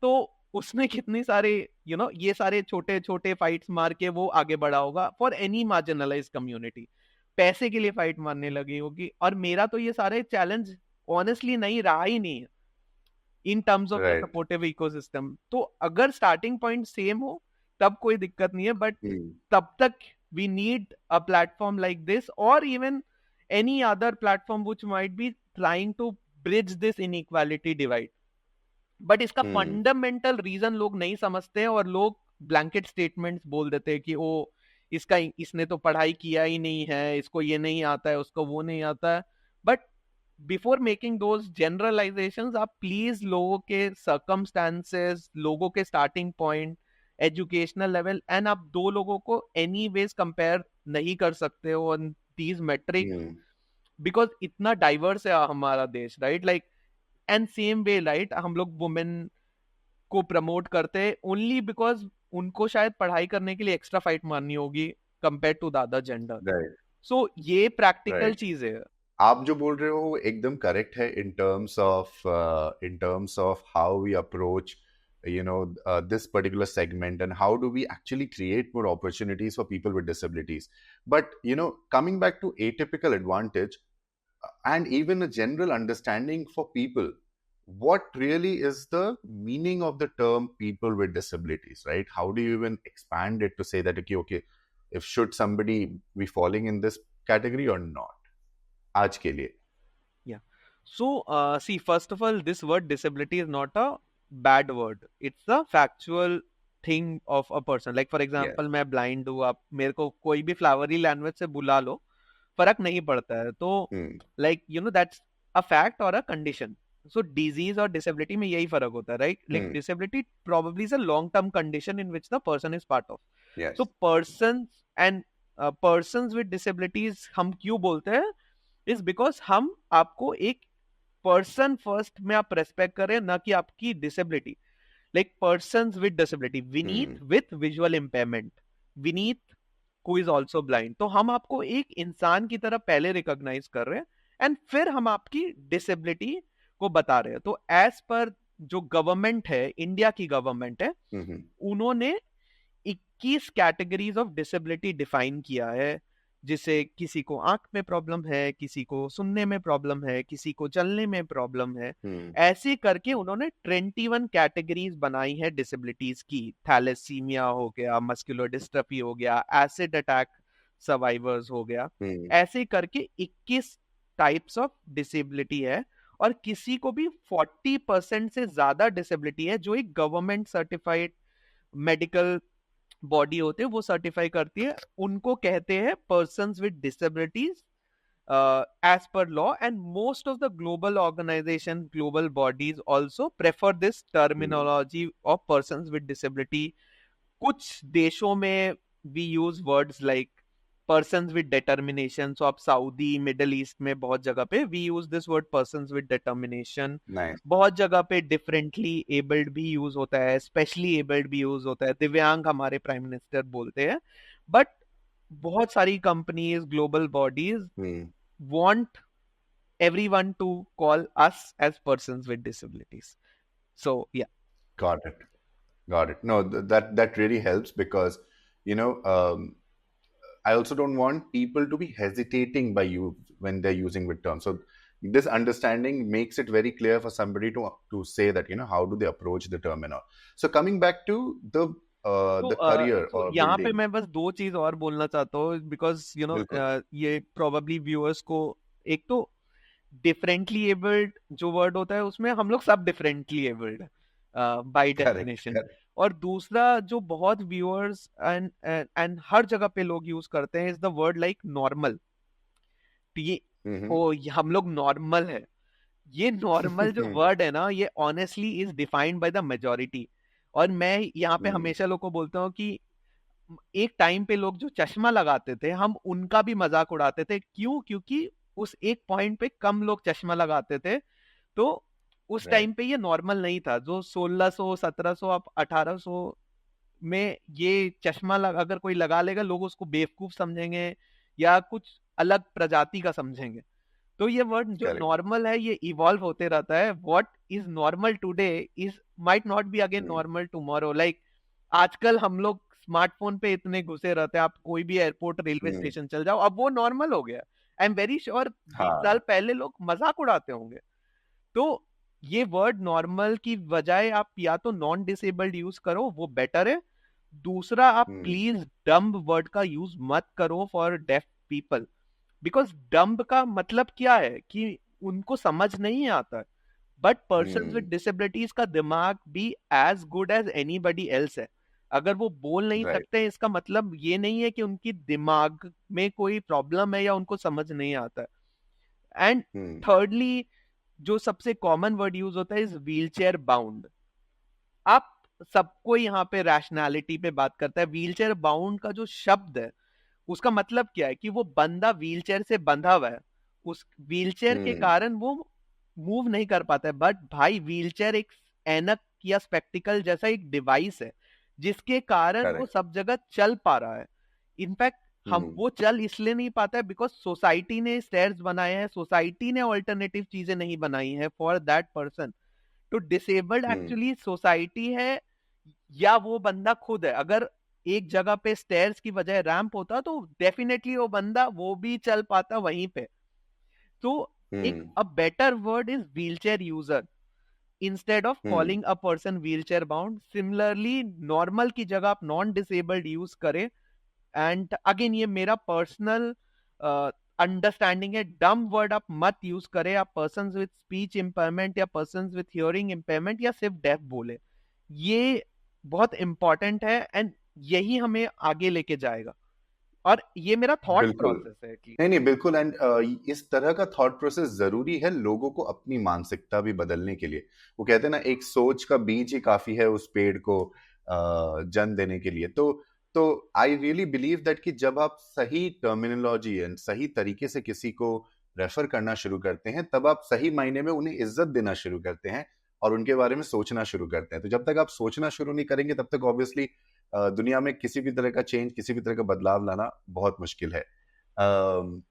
तो उसने कितनी सारे ये सारे छोटे छोटे फाइट्स मार के वो आगे बढ़ा होगा फॉर एनी मार्जिनलाइज कम्युनिटी, पैसे के लिए फाइट मारने लगी होगी। और मेरा तो ये सारे चैलेंज ऑनेस्टली नहीं रहा ही नहीं है in terms of the Right. Supportive ecosystem. तो अगर स्टार्टिंग पॉइंट सेम हो तब कोई दिक्कत नहीं है, बट Hmm. तब तक we need a platform like this or even any other platform which might be trying to bridge this inequality divide। But इसका Hmm. फंडामेंटल रीजन लोग नहीं समझते हैं और लोग ब्लैंकेट स्टेटमेंट्स बोल देते हैं कि ओ इसने तो पढ़ाई किया ही नहीं है, इसको ये नहीं आता है, उसको वो नहीं आता है। But before making those generalisations आप प्लीज लोगों के सर्कमस्टांसेस, लोगों के starting point, educational level and आप दो लोगों को एनीवेज कंपेयर नहीं कर सकते हो on these matrix, Hmm. Because इतना डाइवर्स है हमारा देश, right? Like and same way right, हम लोग वुमेन को प्रमोट करते हैं ओनली बिकॉज उनको शायद पढ़ाई करने के लिए एक्स्ट्रा फाइट मारनी होगी compare to the other gender. Right. So ये प्रैक्टिकल Right. चीज है। आप जो बोल रहे हो वो एकदम करेक्ट है in terms of how we approach this particular segment and how do we actually create more opportunities for people with disabilities. But coming back to atypical advantage and even a general understanding for people, what really is the meaning of the term people with disabilities, right? How do you even expand it to say that okay, if should somebody be falling in this category or not? आज के लिए So see, first of all, this word disability is not a bad word, it's a factual thing of a person. Like for example, मैं blind हूँ, आप मेरे को कोई भी फ्लावरी लैंग्वेज से बुला लो, फर्क नहीं पड़ता है। तो like that's a fact or a condition. So disease और disability में यही फर्क होता है, right? Like disability probably is a long term condition in which the person is part of. Yes. So persons and persons with disabilities हम क्यों बोलते हैं, is because हम आपको एक पर्सन फर्स्ट में आप रेस्पेक्ट करें, ना कि आपकी disability. Like persons with disability, Vineet with visual impairment, Vineet who is also blind, तो हम आपको एक इंसान की तरह पहले रिकॉग्नाइज कर रहे हैं एंड फिर हम आपकी डिसेबिलिटी को बता रहे हैं। तो एज पर जो गवर्नमेंट है, इंडिया की गवर्नमेंट है, उन्होंने 21 कैटेगरीज ऑफ डिसेबिलिटी डिफाइन किया है, जिसे किसी को आंख में प्रॉब्लम है, किसी को सुनने में प्रॉब्लम है, किसी को चलने में प्रॉब्लम है। ऐसे करके उन्होंने 21 कैटेगरीज बनाई है डिसेबिलिटीज की। थैलेसीमिया हो गया, मस्कुलर डिस्ट्रफी हो गया, एसिड अटैक सर्वाइवर्स हो गया, ऐसे करके 21 टाइप्स ऑफ डिसेबिलिटी है। और किसी को भी 40% से ज्यादा डिसेबिलिटी है जो एक गवर्नमेंट सर्टिफाइड मेडिकल बॉडी होते हैं वो सर्टिफाई करती है, उनको कहते हैं persons with disabilities as per law, and most of the global organization, global bodies also prefer this terminology of persons with disability. कुछ देशों में we use words like persons with determination, so आप Saudi, middle east में बहुत जगह पे we use this word persons with determination. Nice. बहुत जगह पे differently abled भी यूज होता है, specially abled भी यूज होता है, दिव्यांग हमारे प्राइम मिनिस्टर बोलते हैं। बट बहुत सारी companies, global bodies want everyone to call us as persons with disabilities. So yeah, got it. No, that really helps because I also don't want people to be hesitating by you when they're using with terms. So this understanding makes it very clear for somebody to say that, how do they approach the term and all. So coming back to the career or यहाँ पे building. मैं बस दो चीज और बोलना चाहता हूँ, बिकॉज बिल्कुल। ये प्रोबेबली व्यूअर्स को, एक तो डिफरेंटली एबल्ड जो वर्ड होता है उसमें हम लोग सब differently abled by definition, Correct. और दूसरा जो बहुत व्यूअर्स एंड हर जगह पे लोग यूज करते हैं is the word like normal. ये हम लोग नॉर्मल है. ये नॉर्मल जो वर्ड है ना, ये honestly is defined by the majority. और मैं यहाँ पे हमेशा लोगों को बोलता हूँ कि एक टाइम पे लोग जो चश्मा लगाते थे हम उनका भी मजाक उड़ाते थे. क्यों? क्योंकि उस एक पॉइंट पे कम लोग चश्मा लगाते थे, तो उस टाइम पे ये नॉर्मल नहीं था. जो 1600 1700 अब 1800 में ये चश्मा अगर कोई लगा लेगा, लोग उसको बेवकूफ समझेंगे या कुछ अलग प्रजाति का समझेंगे. तो ये वर्ड जो नॉर्मल है ये इवॉल्व होते रहता है. What is normal today is might not be again normal tomorrow. Like आजकल हम लोग स्मार्टफोन पे इतने घुसे रहते हैं, आप कोई भी एयरपोर्ट रेलवे स्टेशन चल जाओ, अब वो नॉर्मल हो गया. आई एम वेरी श्योर 20 साल पहले लोग मजाक उड़ाते होंगे. तो ये वर्ड नॉर्मल की बजाय आप या तो नॉन डिसेबल्ड यूज करो, वो बेटर है. दूसरा, आप प्लीज डम्ब वर्ड का यूज मत करो for def people, because dumb का मतलब क्या है कि उनको समझ नहीं आता. बट पर्सन विद डिसेबिलिटीज का दिमाग भी as good as anybody else है. अगर वो बोल नहीं सकते इसका मतलब ये नहीं है कि उनकी दिमाग में कोई प्रॉब्लम है या उनको समझ नहीं आता. एंड थर्डली, जो सबसे कॉमन वर्ड यूज होता है इज व्हील चेयर बाउंड. आप सबको यहाँ पे रैशनैलिटी पे बात करता है. व्हील चेयर बाउंड का जो शब्द है उसका मतलब क्या है कि वो बंदा व्हील चेयर से बंधा हुआ है, उस व्हील चेयर के कारण वो मूव नहीं कर पाता है. बट भाई, व्हील चेयर एक ऐनक या स्पेक्टिकल जैसा एक डिवाइस है जिसके कारण वो सब जगह चल पा रहा है. इनफैक्ट हम वो चल इसलिए नहीं पाता है बिकॉज सोसाइटी ने स्टेयर्स बनाए हैं, सोसाइटी ने ऑल्टरनेटिव चीजें नहीं बनाई है फॉर दैट पर्सन. तो डिसेबल्ड एक्चुअली सोसाइटी है या वो बंदा खुद है. अगर एक जगह पे स्टेयर्स की बजाय रैंप होता तो डेफिनेटली वो बंदा वो भी चल पाता वहीं पे. तो एक a better word is wheelchair user instead of calling a person wheelchair bound. Similarly, normal की जगह आप नॉन डिसेबल्ड यूज करें. एंड अगेन, ये मेरा पर्सनल अंडरस्टैंडिंग है. डम वर्ड आप मत यूज करें. आप पर्सन्स विद स्पीच इम्पेयरमेंट या पर्सन्स विद हियरिंग इम्पेयरमेंट या सिर्फ डेफ बोले. ये बहुत इंपॉर्टेंट है एंड यही हमें आगे लेके जाएगा. और ये मेरा थॉट प्रोसेस है. नहीं, बिल्कुल. एंड इस तरह का थॉट प्रोसेस जरूरी है लोगों को अपनी मानसिकता भी बदलने के लिए. वो कहते हैं ना, एक सोच का बीज ही काफी है उस पेड़ को जन्म देने के लिए. तो आई रियली बिलीव दैट कि जब आप सही टर्मिनोलॉजी एंड सही तरीके से किसी को रेफर करना शुरू करते हैं, तब आप सही मायने में उन्हें इज्जत देना शुरू करते हैं और उनके बारे में सोचना शुरू करते हैं. तो जब तक आप सोचना शुरू नहीं करेंगे, तब तक ऑब्वियसली दुनिया में किसी भी तरह का चेंज, किसी भी तरह का बदलाव लाना बहुत मुश्किल है.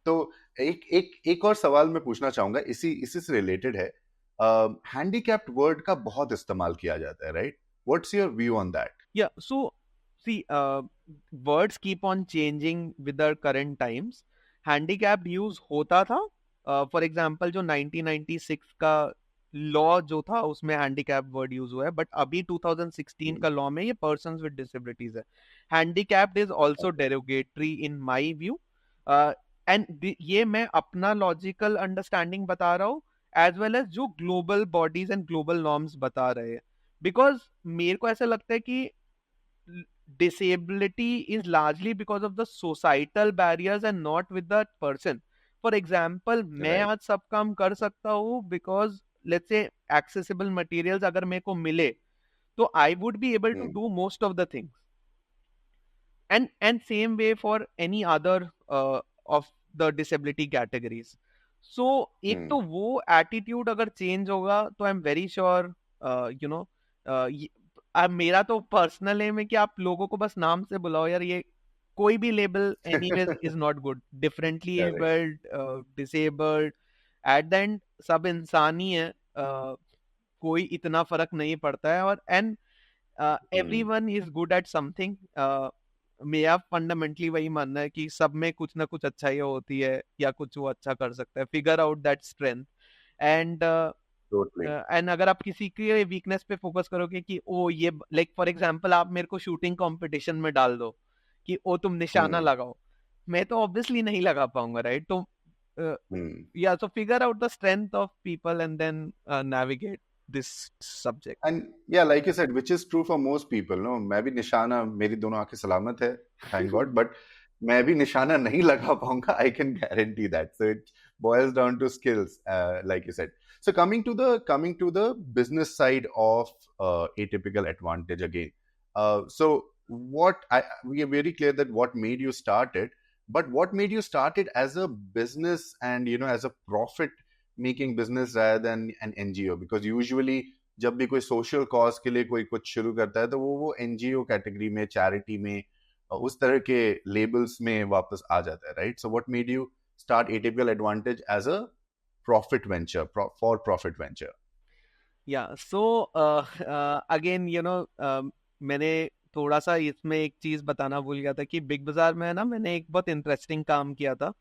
तो एक और सवाल मैं पूछना चाहूंगा, इसी से रिलेटेड है. हैंडीकैप्ड वर्ड का बहुत इस्तेमाल किया जाता है, right? What's your view on that? या so see, words keep on changing with the current times. Handicapped use होता था. फॉर एग्जांपल, जो 1996 का लॉ जो था उसमें हैंडीकैप वर्ड यूज हुआ है, बट अभी 2016 का लॉ में ये पर्सन्स विद डिसेबिलिटीज है. Handicapped is also derogatory in my view. And ये मैं अपना लॉजिकल अंडरस्टैंडिंग बता रहा हूँ एज वेल एज जो global bodies and global norms बता रहे हैं. बिकॉज मेरे को ऐसा लगता है कि disability is largely because of the societal barriers and not with the person. For example, मैं आज सब काम कर सकता हूँ because let's say accessible materials अगर मेरे को मिले तो I would be able to do most of the things. And same way for any other of the disability categories. So एक तो वो attitude अगर change होगा तो I'm very sure मेरा तो पर्सनल एम है कि आप लोगों को बस नाम से बुलाओ यार. ये कोई भी label anyways is not good. Differently abled, disabled, eight the and सब इंसान ही है. कोई इतना फर्क नहीं पड़ता है. और and everyone is good at something. मेरा फंडामेंटली वही मानना है कि सब में कुछ ना कुछ अच्छाई होती है या कुछ वो अच्छा कर सकता है. Figure out that strength and Totally. And अगर आप किसी के वीकनेस पे फोकस करोगे कि ओ ये लाइक फॉर एग्जांपल आप मेरे को शूटिंग कंपटीशन में डाल दो कि ओ तुम निशाना Hmm. लगाओ, मैं तो ऑब्वियसली नहीं लगा पाऊंगा, राइट? तो Hmm. yeah, so figure out the strength of people and then navigate this subject. And yeah, like you said, which is true for most people. No, मैं भी निशाना, मेरी दोनों आंखें सलामत है, thank God. But मैं भी निशाना नहीं लगा पाऊंगा. I can guarantee that. So it boils down to skills, like you said. So coming to the business side of atypical advantage again. So we are very clear that what made you start it, but what made you start it as a business and as a profit making business rather than an NGO? Because usually जब भी कोई social cause के लिए कोई कुछ शुरू करता है तो वो एनजीओ कैटेगरी में, चैरिटी में, उस तरह के लेबल्स में वापस आ जाता है, right? So what made you start atypical advantage as a profit venture, for profit venture? Yeah, so again, मैंने थोड़ा सा इसमें एक चीज बताना भूल गया था कि बिग बाजार में ना मैंने एक बहुत इंटरेस्टिंग काम किया था.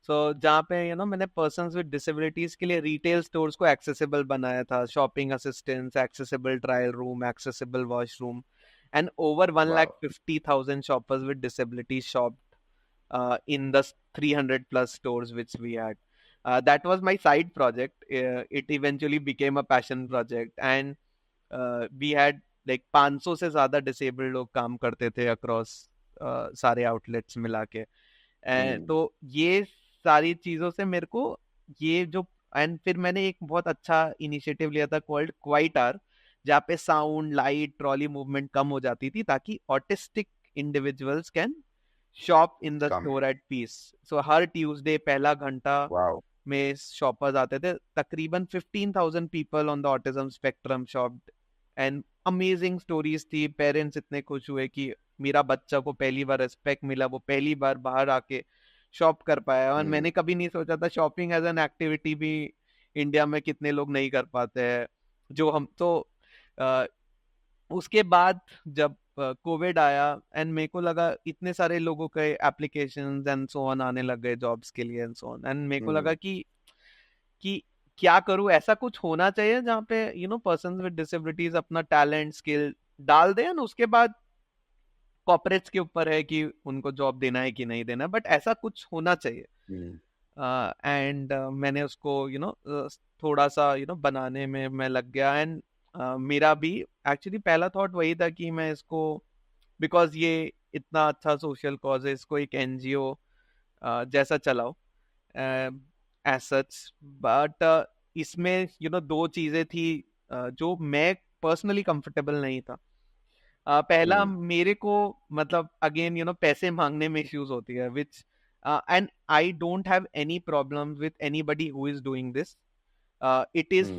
जहाँ पे मैंने पर्सन्स विद डिसेबिलिटीज के लिए रिटेल स्टोर्स को एक्सेसिबल बनाया था. Shopping assistance, accessible trial room, accessible washroom, and over 1,50,000 shoppers with disabilities शॉप्ड in the 300 plus stores which we had. That was my side project. It eventually became a passion project, and we had like 500 से ज्यादा disabled लोग काम करते थे across सारे outlets मिला के. तो ये सारी चीजों से मेरे को ये जो, एंड फिर मैंने एक बहुत अच्छा इनिशिएटिव लिया था कॉल्ड क्वाइट आवर, जहाँ पे साउंड, लाइट, ट्रॉली मूवमेंट कम हो जाती थी ताकि autistic individuals can shop in the store at peace. So हर ट्यूसडे पहला घंटा में शॉपर्स आते थे. तकरीबन 15,000 people on the autism spectrum shopped, and amazing stories थी. पेरेंट्स इतने खुश हुए कि मेरा बच्चा को पहली बार रिस्पेक्ट मिला, वो पहली बार बाहर आके शॉप कर पाया. और मैंने कभी नहीं सोचा था शॉपिंग एज एन एक्टिविटी भी इंडिया में कितने लोग नहीं कर पाते हैं, जो हम तो उसके बाद जब कोविड आया एंड मेरे को लगा इतने सारे लोगों के एप्लीकेशंस एंड सो ऑन आने लग गए जॉब्स के लिए एंड सो ऑन, एंड मेरे को लगा कि क्या करूं, ऐसा कुछ होना चाहिए जहाँ पे पर्सन्स विद डिसेबिलिटीज अपना टैलेंट, स्किल डाल दें, और उसके बाद कॉर्पोरेट्स के ऊपर है कि उनको जॉब देना है कि नहीं देना, बट ऐसा कुछ होना चाहिए. एंड मैंने उसको थोड़ा सा बनाने में मैं लग गया. एंड मेरा भी एक्चुअली पहला थॉट वही था कि मैं इसको, बिकॉज ये इतना अच्छा सोशल कॉज है, इसको एक एनजीओ जैसा चलाओ एज सच. बट इसमें दो चीजें थी जो मैं पर्सनली कंफर्टेबल नहीं था. पहला मेरे को मतलब अगेन पैसे मांगने में इश्यूज होती है, which and I don't have any problem with anybody who is doing this. It is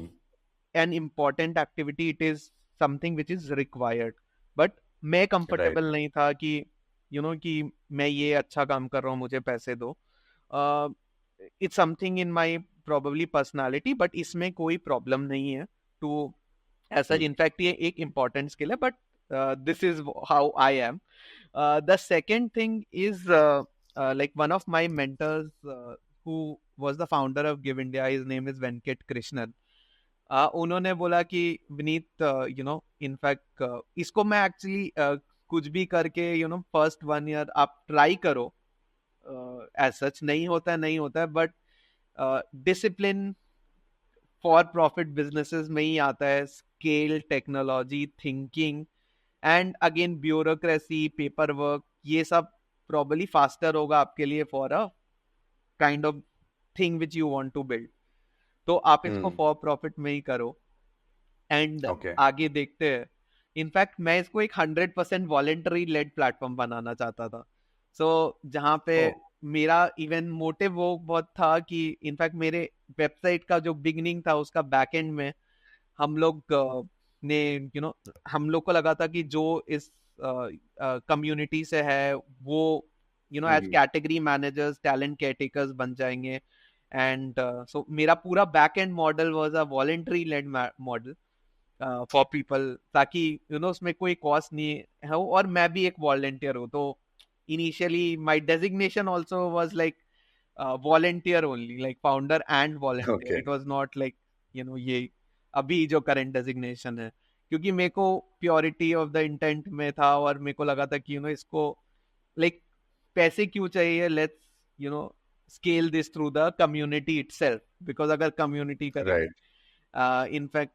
an important activity, it is something which is required, but मैं comfortable नहीं था कि कि मैं ये अच्छा काम कर रहा हूँ, मुझे पैसे दो. It's something in my probably personality, but इसमें कोई problem नहीं है to as such. In fact ये एक important skill है, but this is how I am. The second thing is like one of my mentors who was the founder of Give India, his name is Venkat Krishnan. उन्होंने बोला कि Vineet in fact इसको मैं actually कुछ भी करके first 1 year आप try करो, एज सच नहीं होता है, but discipline for profit businesses में ही आता है. Scale, technology, thinking, and again bureaucracy, paper work, ये सब प्रॉब्ली फास्टर होगा आपके लिए for a kind of thing which you want to build. तो आप इसको फॉर प्रॉफिट में ही करो एंड आगे देखते हैं. इनफैक्ट मैं इसको एक 100% वॉलेंटरी लेड प्लेटफॉर्म बनाना चाहता था. जहाँ पे मेरा इवन मोटिव वो बहुत था कि इनफैक्ट मेरे वेबसाइट का जो बिगनिंग था उसका बैकएंड में हम लोग ने हम लोग को लगा था कि जो इस कम्युनिटी से है वो as category managers, talent caretakers बन जाएंगे. And so मेरा पूरा back end model was a voluntary led model for people, ताकि उसमें कोई cost नहीं हो और मैं भी एक volunteer हूँ, तो initially my designation also was like volunteer only, like founder and volunteer. Okay. It was not like ये अभी जो current designation है, क्योंकि मेरे को प्योरिटी ऑफ द इंटेंट में था और मेरे को लगा था कि इसको लाइक पैसे क्यों चाहिए, let's scale this through the community itself, because अगर community करेंगे, Right. in fact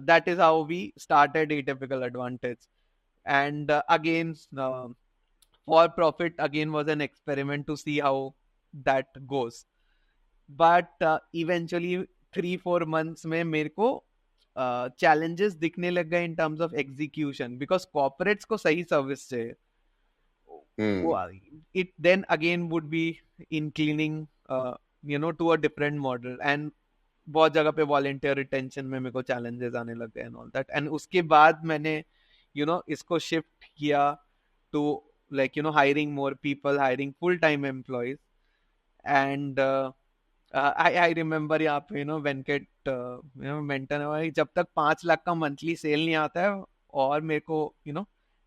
that is how we started Atypical Advantage. And again for profit again was an experiment to see how that goes, but eventually 3-4 months में मेरे को challenges दिखने लग गए in terms of execution, because corporates को सही service चाहिए. It then again would be inclining to a different model, and बहुत जगह पे volunteer retention में मेरे को challenges आने लग गए and all that. And उसके बाद मैंने इसको shift किया to like hiring more people, hiring full-time employees. And I remember यहाँ पे वेंकट मेंटन है, जब तक 5 लाख का मंथली सेल नहीं आता है और मेरे को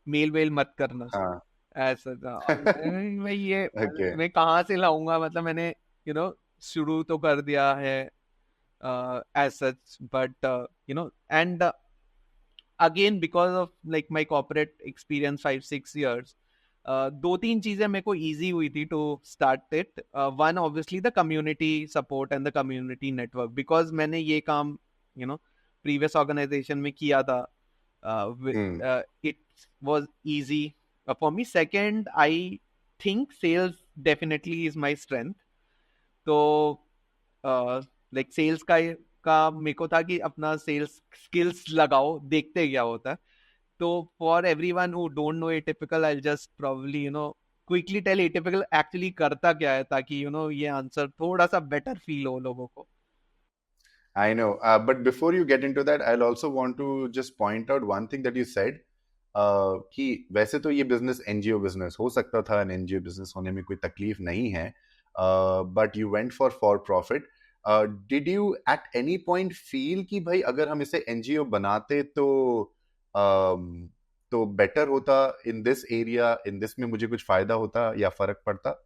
मेल वेल मत करना. हाँ. ऐसा था. मैं ये Okay. मैं कहाँ से लाऊंगा, मतलब मैंने शुरू तो कर दिया है as such, but and again because of like my corporate experience 5-6 years, 2-3 चीजें मेरे को easy हुई थी to start it. One obviously the community support and the community network, because मैंने ये काम previous organization में किया था. It was easy for me. Second, I think sales definitely is my strength. तो like sales का मेरे को था कि अपना sales skills लगाओ, देखते क्या होता है. So for everyone who don't know Atypical, I'll just probably quickly tell Atypical actually करता क्या है, ताकि ये आंसर थोड़ा सा better feel हो लोगों को. I know, but before you get into that, I'll also want to just point out one thing that you said. कि वैसे तो ये बिजनेस एनजीओ बिजनेस हो सकता था, एनजीओ बिजनेस होने में कोई तकलीफ नहीं है, but you went for profit. Did you at any point feel कि भाई अगर हम इसे एनजीओ बनाते तो बेटर होता in this area, in this में मुझे कुछ फायदा होता या फर्क पड़ता?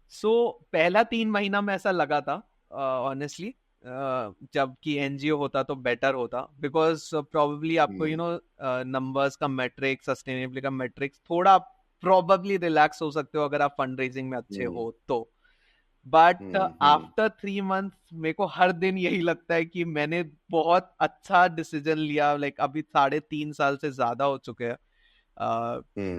सो पहला 3 महीना में ऐसा लगा था ऑनेस्टली, जबकि एनजीओ होता तो बेटर होता, बिकॉज प्रोबेबली आपको नंबर्स का मैट्रिक्स, सस्टेनेबिलिटी का मैट्रिक्स थोड़ा प्रोबेबली रिलैक्स हो सकते हो अगर आप फंड रेजिंग में अच्छे हो तो. बट आफ्टर 3 मंथ्स मेरे को हर दिन यही लगता है कि मैंने बहुत अच्छा डिसीजन लिया. लाइक अभी 3.5 साल से ज्यादा हो चुके हैं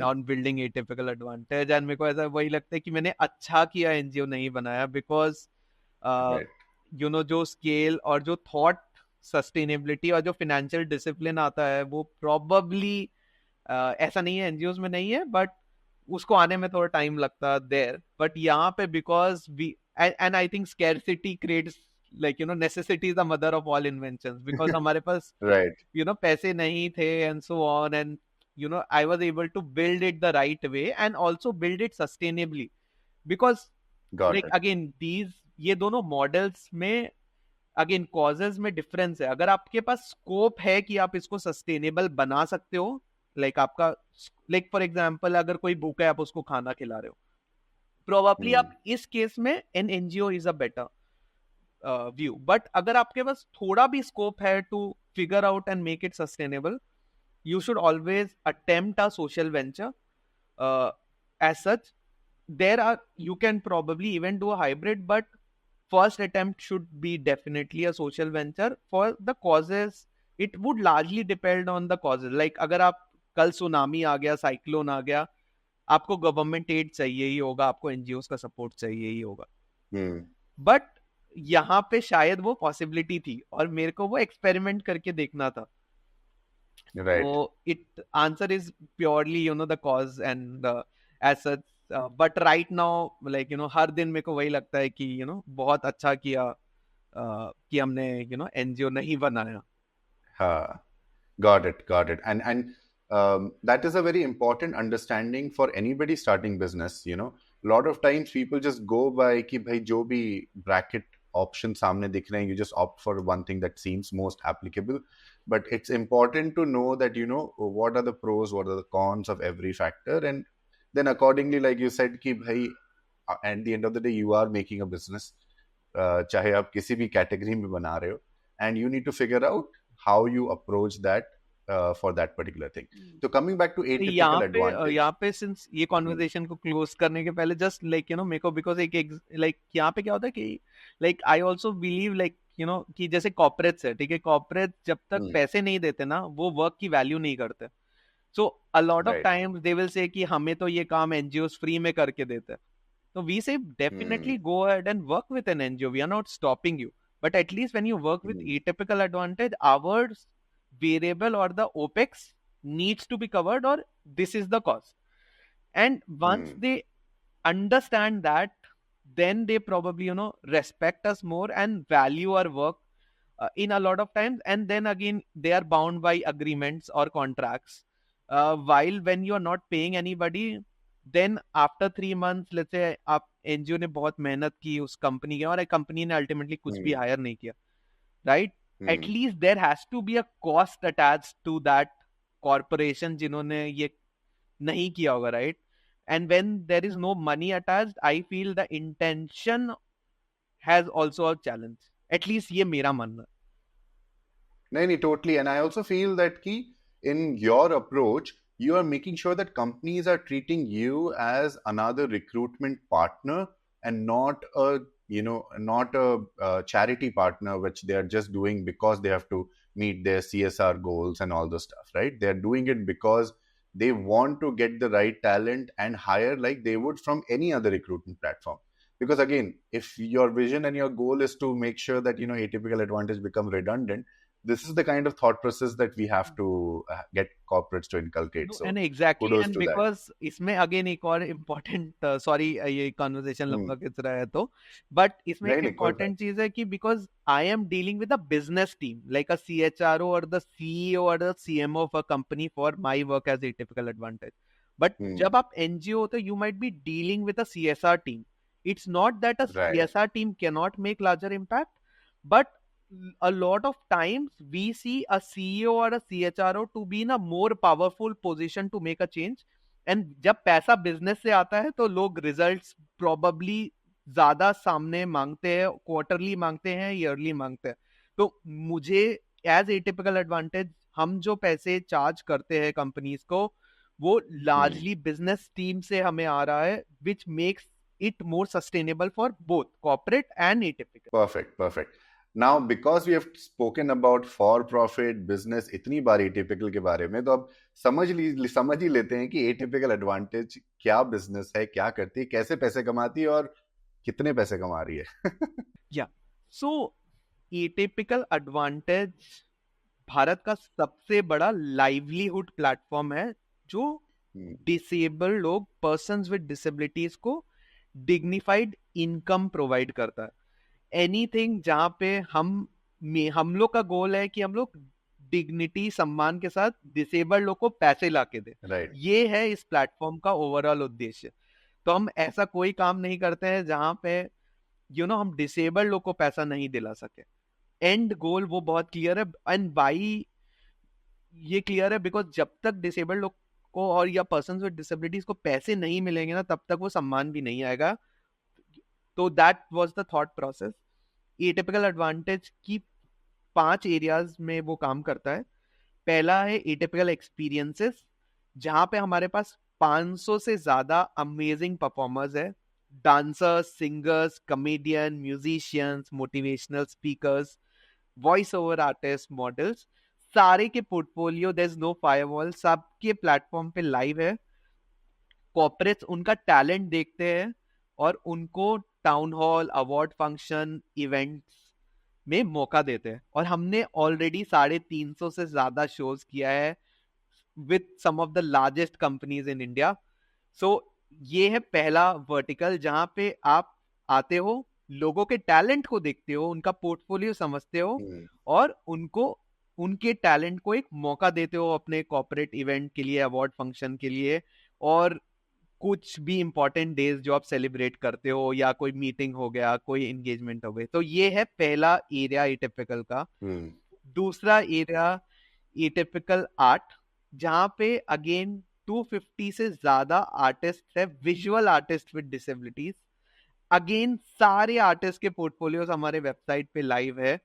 on building atypical advantage, and मेरे को ऐसा वही लगता है कि मैंने अच्छा किया एनजीओ नहीं बनाया, बिकॉज जो स्केल और जो थॉट सस्टेनेबिलिटी और जो फाइनेंशियल डिसिप्लिन आता है वो प्रोबेबली ऐसा नहीं है एनजीओज में नहीं है, बट उसको आने में थोड़ा टाइम लगता है देयर. बट यहाँ पे because we and I think scarcity creates like necessity is the mother of all inventions, because हमारे पास पैसे नहीं थे and so on, and I was able to build it the right way and also build it sustainably, because again ये दोनों models में again causes में difference है. अगर आपके पास स्कोप है कि आप इसको सस्टेनेबल बना सकते हो, लाइक आपका लाइक फॉर एग्जांपल अगर कोई भूखा है आप उसको खाना खिला रहे हो, प्रोबेबली आप इस केस में an NGO is a better view. But अगर आपके पास थोड़ा भी स्कोप है to figure out and make it sustainable, you should always attempt a social venture. As such, you can probably even do a hybrid, but first attempt should be definitely a social venture. For the causes, it would largely depend on the causes. Like अगर आप कल tsunami आ गया, cyclone आ गया, आपको government add चाहिए ही होगा, आपको NGO का सपोर्ट चाहिए ही होगा. बट यहाँ पे शायद वो पॉसिबिलिटी थी और मेरे को वो एक्सपेरिमेंट करके देखना था. Right. So answer is purely the cause and as such, but right now like हर दिन मेरे को वही लगता है कि बहुत अच्छा किया कि हमने एनजीओ नहीं बनाया. हाँ, got it. And that is a very important understanding for anybody starting business. A lot of times people just go by कि भाई जो भी bracket option सामने दिख रहे हैं, you just opt for one thing that seems most applicable. But it's important to know that what are the pros, what are the cons of every factor, and then accordingly, like you said कि भाई at the end of the day you are making a business, चाहे आप किसी भी category में बना रहे हो, and you need to figure out how you approach that for that particular thing. So coming back to atypical advantage, यहाँ पे सिंस ये कॉन्वर्सेशन को क्लोज करने के पहले जस्ट लाइक मेरे को बिकॉज एक लाइक यहाँ पे क्या होता है कि like I also believe like कि जैसे कॉर्पोरेट्स है, ठीक है, कॉर्पोरेट जब तक पैसे नहीं देते ना वो वर्क की वैल्यू नहीं करते. So a lot of times they will say कि हमें तो ये काम एनजीओस फ्री में करके देते हैं. So we say definitely go ahead and work with an NGO. We are not stopping you. But at least when you work with atypical advantage, our variable or the OPEX needs to be covered, or this is the cost. And once they understand that, then they probably, respect us more and value our work in a lot of times. And then again, they are bound by agreements or contracts. While when you are not paying anybody, then after 3 months, let's say आप NGO ने बहुत मेहनत की उस company के और company ने ultimately कुछ भी हायर नहीं किया, right, at least there has to be a cost attached to that corporation जिन्होंने ये नहीं किया होगा, right. And when there is no money attached, I feel the intention has also a challenge. At least ये मेरा मानना है. नहीं, totally. And I also feel that कि in your approach you are making sure that companies are treating you as another recruitment partner and not a charity partner which they are just doing because they have to meet their CSR goals and all those stuff, right? They are doing it because they want to get the right talent and hire like they would from any other recruitment platform. Because again, if your vision and your goal is to make sure that atypical advantage become redundant, this is the kind of thought process that we have to get corporates to inculcate. So, and exactly, and because that. इसमें again एक और important sorry ये conversation लंबा खिंच रहा है तो, but इसमें एक important चीज है कि because I am dealing with a business team like a CHRO or the CEO or the CMO of a company for my work as atypical advantage. But जब आप NGO होते you might be dealing with a CSR team. It's not that a CSR team cannot make larger impact, but a lot of times we see a CEO or a CHRO to be in a more powerful position to make a change. And जब पैसा business से आता है तो लोग results probably ज़्यादा सामने मांगते हैं, quarterly मांगते हैं, yearly मांगते हैं. तो मुझे as atypical advantage हम जो पैसे charge करते हैं companies को वो largely business team से हमें आ रहा है, which makes it more sustainable for both corporate and atypical. Perfect. Now, because we have spoken about for-profit business इतनी बार atypical के बारे में, तो अब समझ ही लेते हैं कि atypical advantage क्या business है, क्या करती है, कैसे पैसे कमाती है और कितने पैसे कमा रही है. Yeah. So, atypical advantage Bharat का सबसे बड़ा livelihood platform है जो disabled लोग, persons with disabilities को dignified income provide करता है. एनीथिंग जहाँ पे हम लोग का गोल है कि हम लोग डिग्निटी सम्मान के साथ डिसेबल्ड लोग को पैसे लाके दे. ये है इस प्लेटफॉर्म का ओवरऑल उद्देश्य. तो हम ऐसा कोई काम नहीं करते हैं जहाँ पे हम डिसेबल्ड लोग को पैसा नहीं दिला सके. एंड गोल वो बहुत क्लियर है. एंड बाई ये क्लियर है बिकॉज जब तक डिसेबल्ड लोग को और या पर्सन विद डिसेबिलिटीज को पैसे नहीं मिलेंगे ना, तब तक वो सम्मान भी नहीं आएगा. तो that was the thought process. Atypical advantage की 5 एरियाज में वो काम करता है. पहला है एटिपिकल एक्सपीरियंसेस, जहां पे हमारे पास 500 से ज्यादा अमेजिंग परफॉर्मर्स है. Dancers, singers, comedian, musicians, motivational speakers, voice over artist, models, सारे के portfolio, there is no firewall, सबके प्लेटफॉर्म पे लाइव है. कॉर्पोरेट्स उनका टैलेंट देखते हैं और उनको town hall, award function, events में मौका देते हैं. और हमने ऑलरेडी 350 से ज्यादा शोज किया है with some of the largest companies in India. So ये है पहला वर्टिकल जहां पे आप आते हो, लोगों के टैलेंट को देखते हो, उनका पोर्टफोलियो समझते हो और उनको उनके टैलेंट को एक मौका देते हो अपने कॉर्पोरेट इवेंट के लिए, अवार्ड फंक्शन के लिए, और कुछ भी इंपॉर्टेंट डेज जो आप सेलिब्रेट करते हो या कोई मीटिंग हो गया, कोई एंगेजमेंट हो गई. तो ये है पहला एरिया एटिपिकल का. दूसरा एरिया एटिपिकल आर्ट, जहां पे अगेन 250 से ज्यादा आर्टिस्ट है, visual artist with disabilities. Again सारे आर्टिस्ट के पोर्टफोलियोज हमारे वेबसाइट पे लाइव है,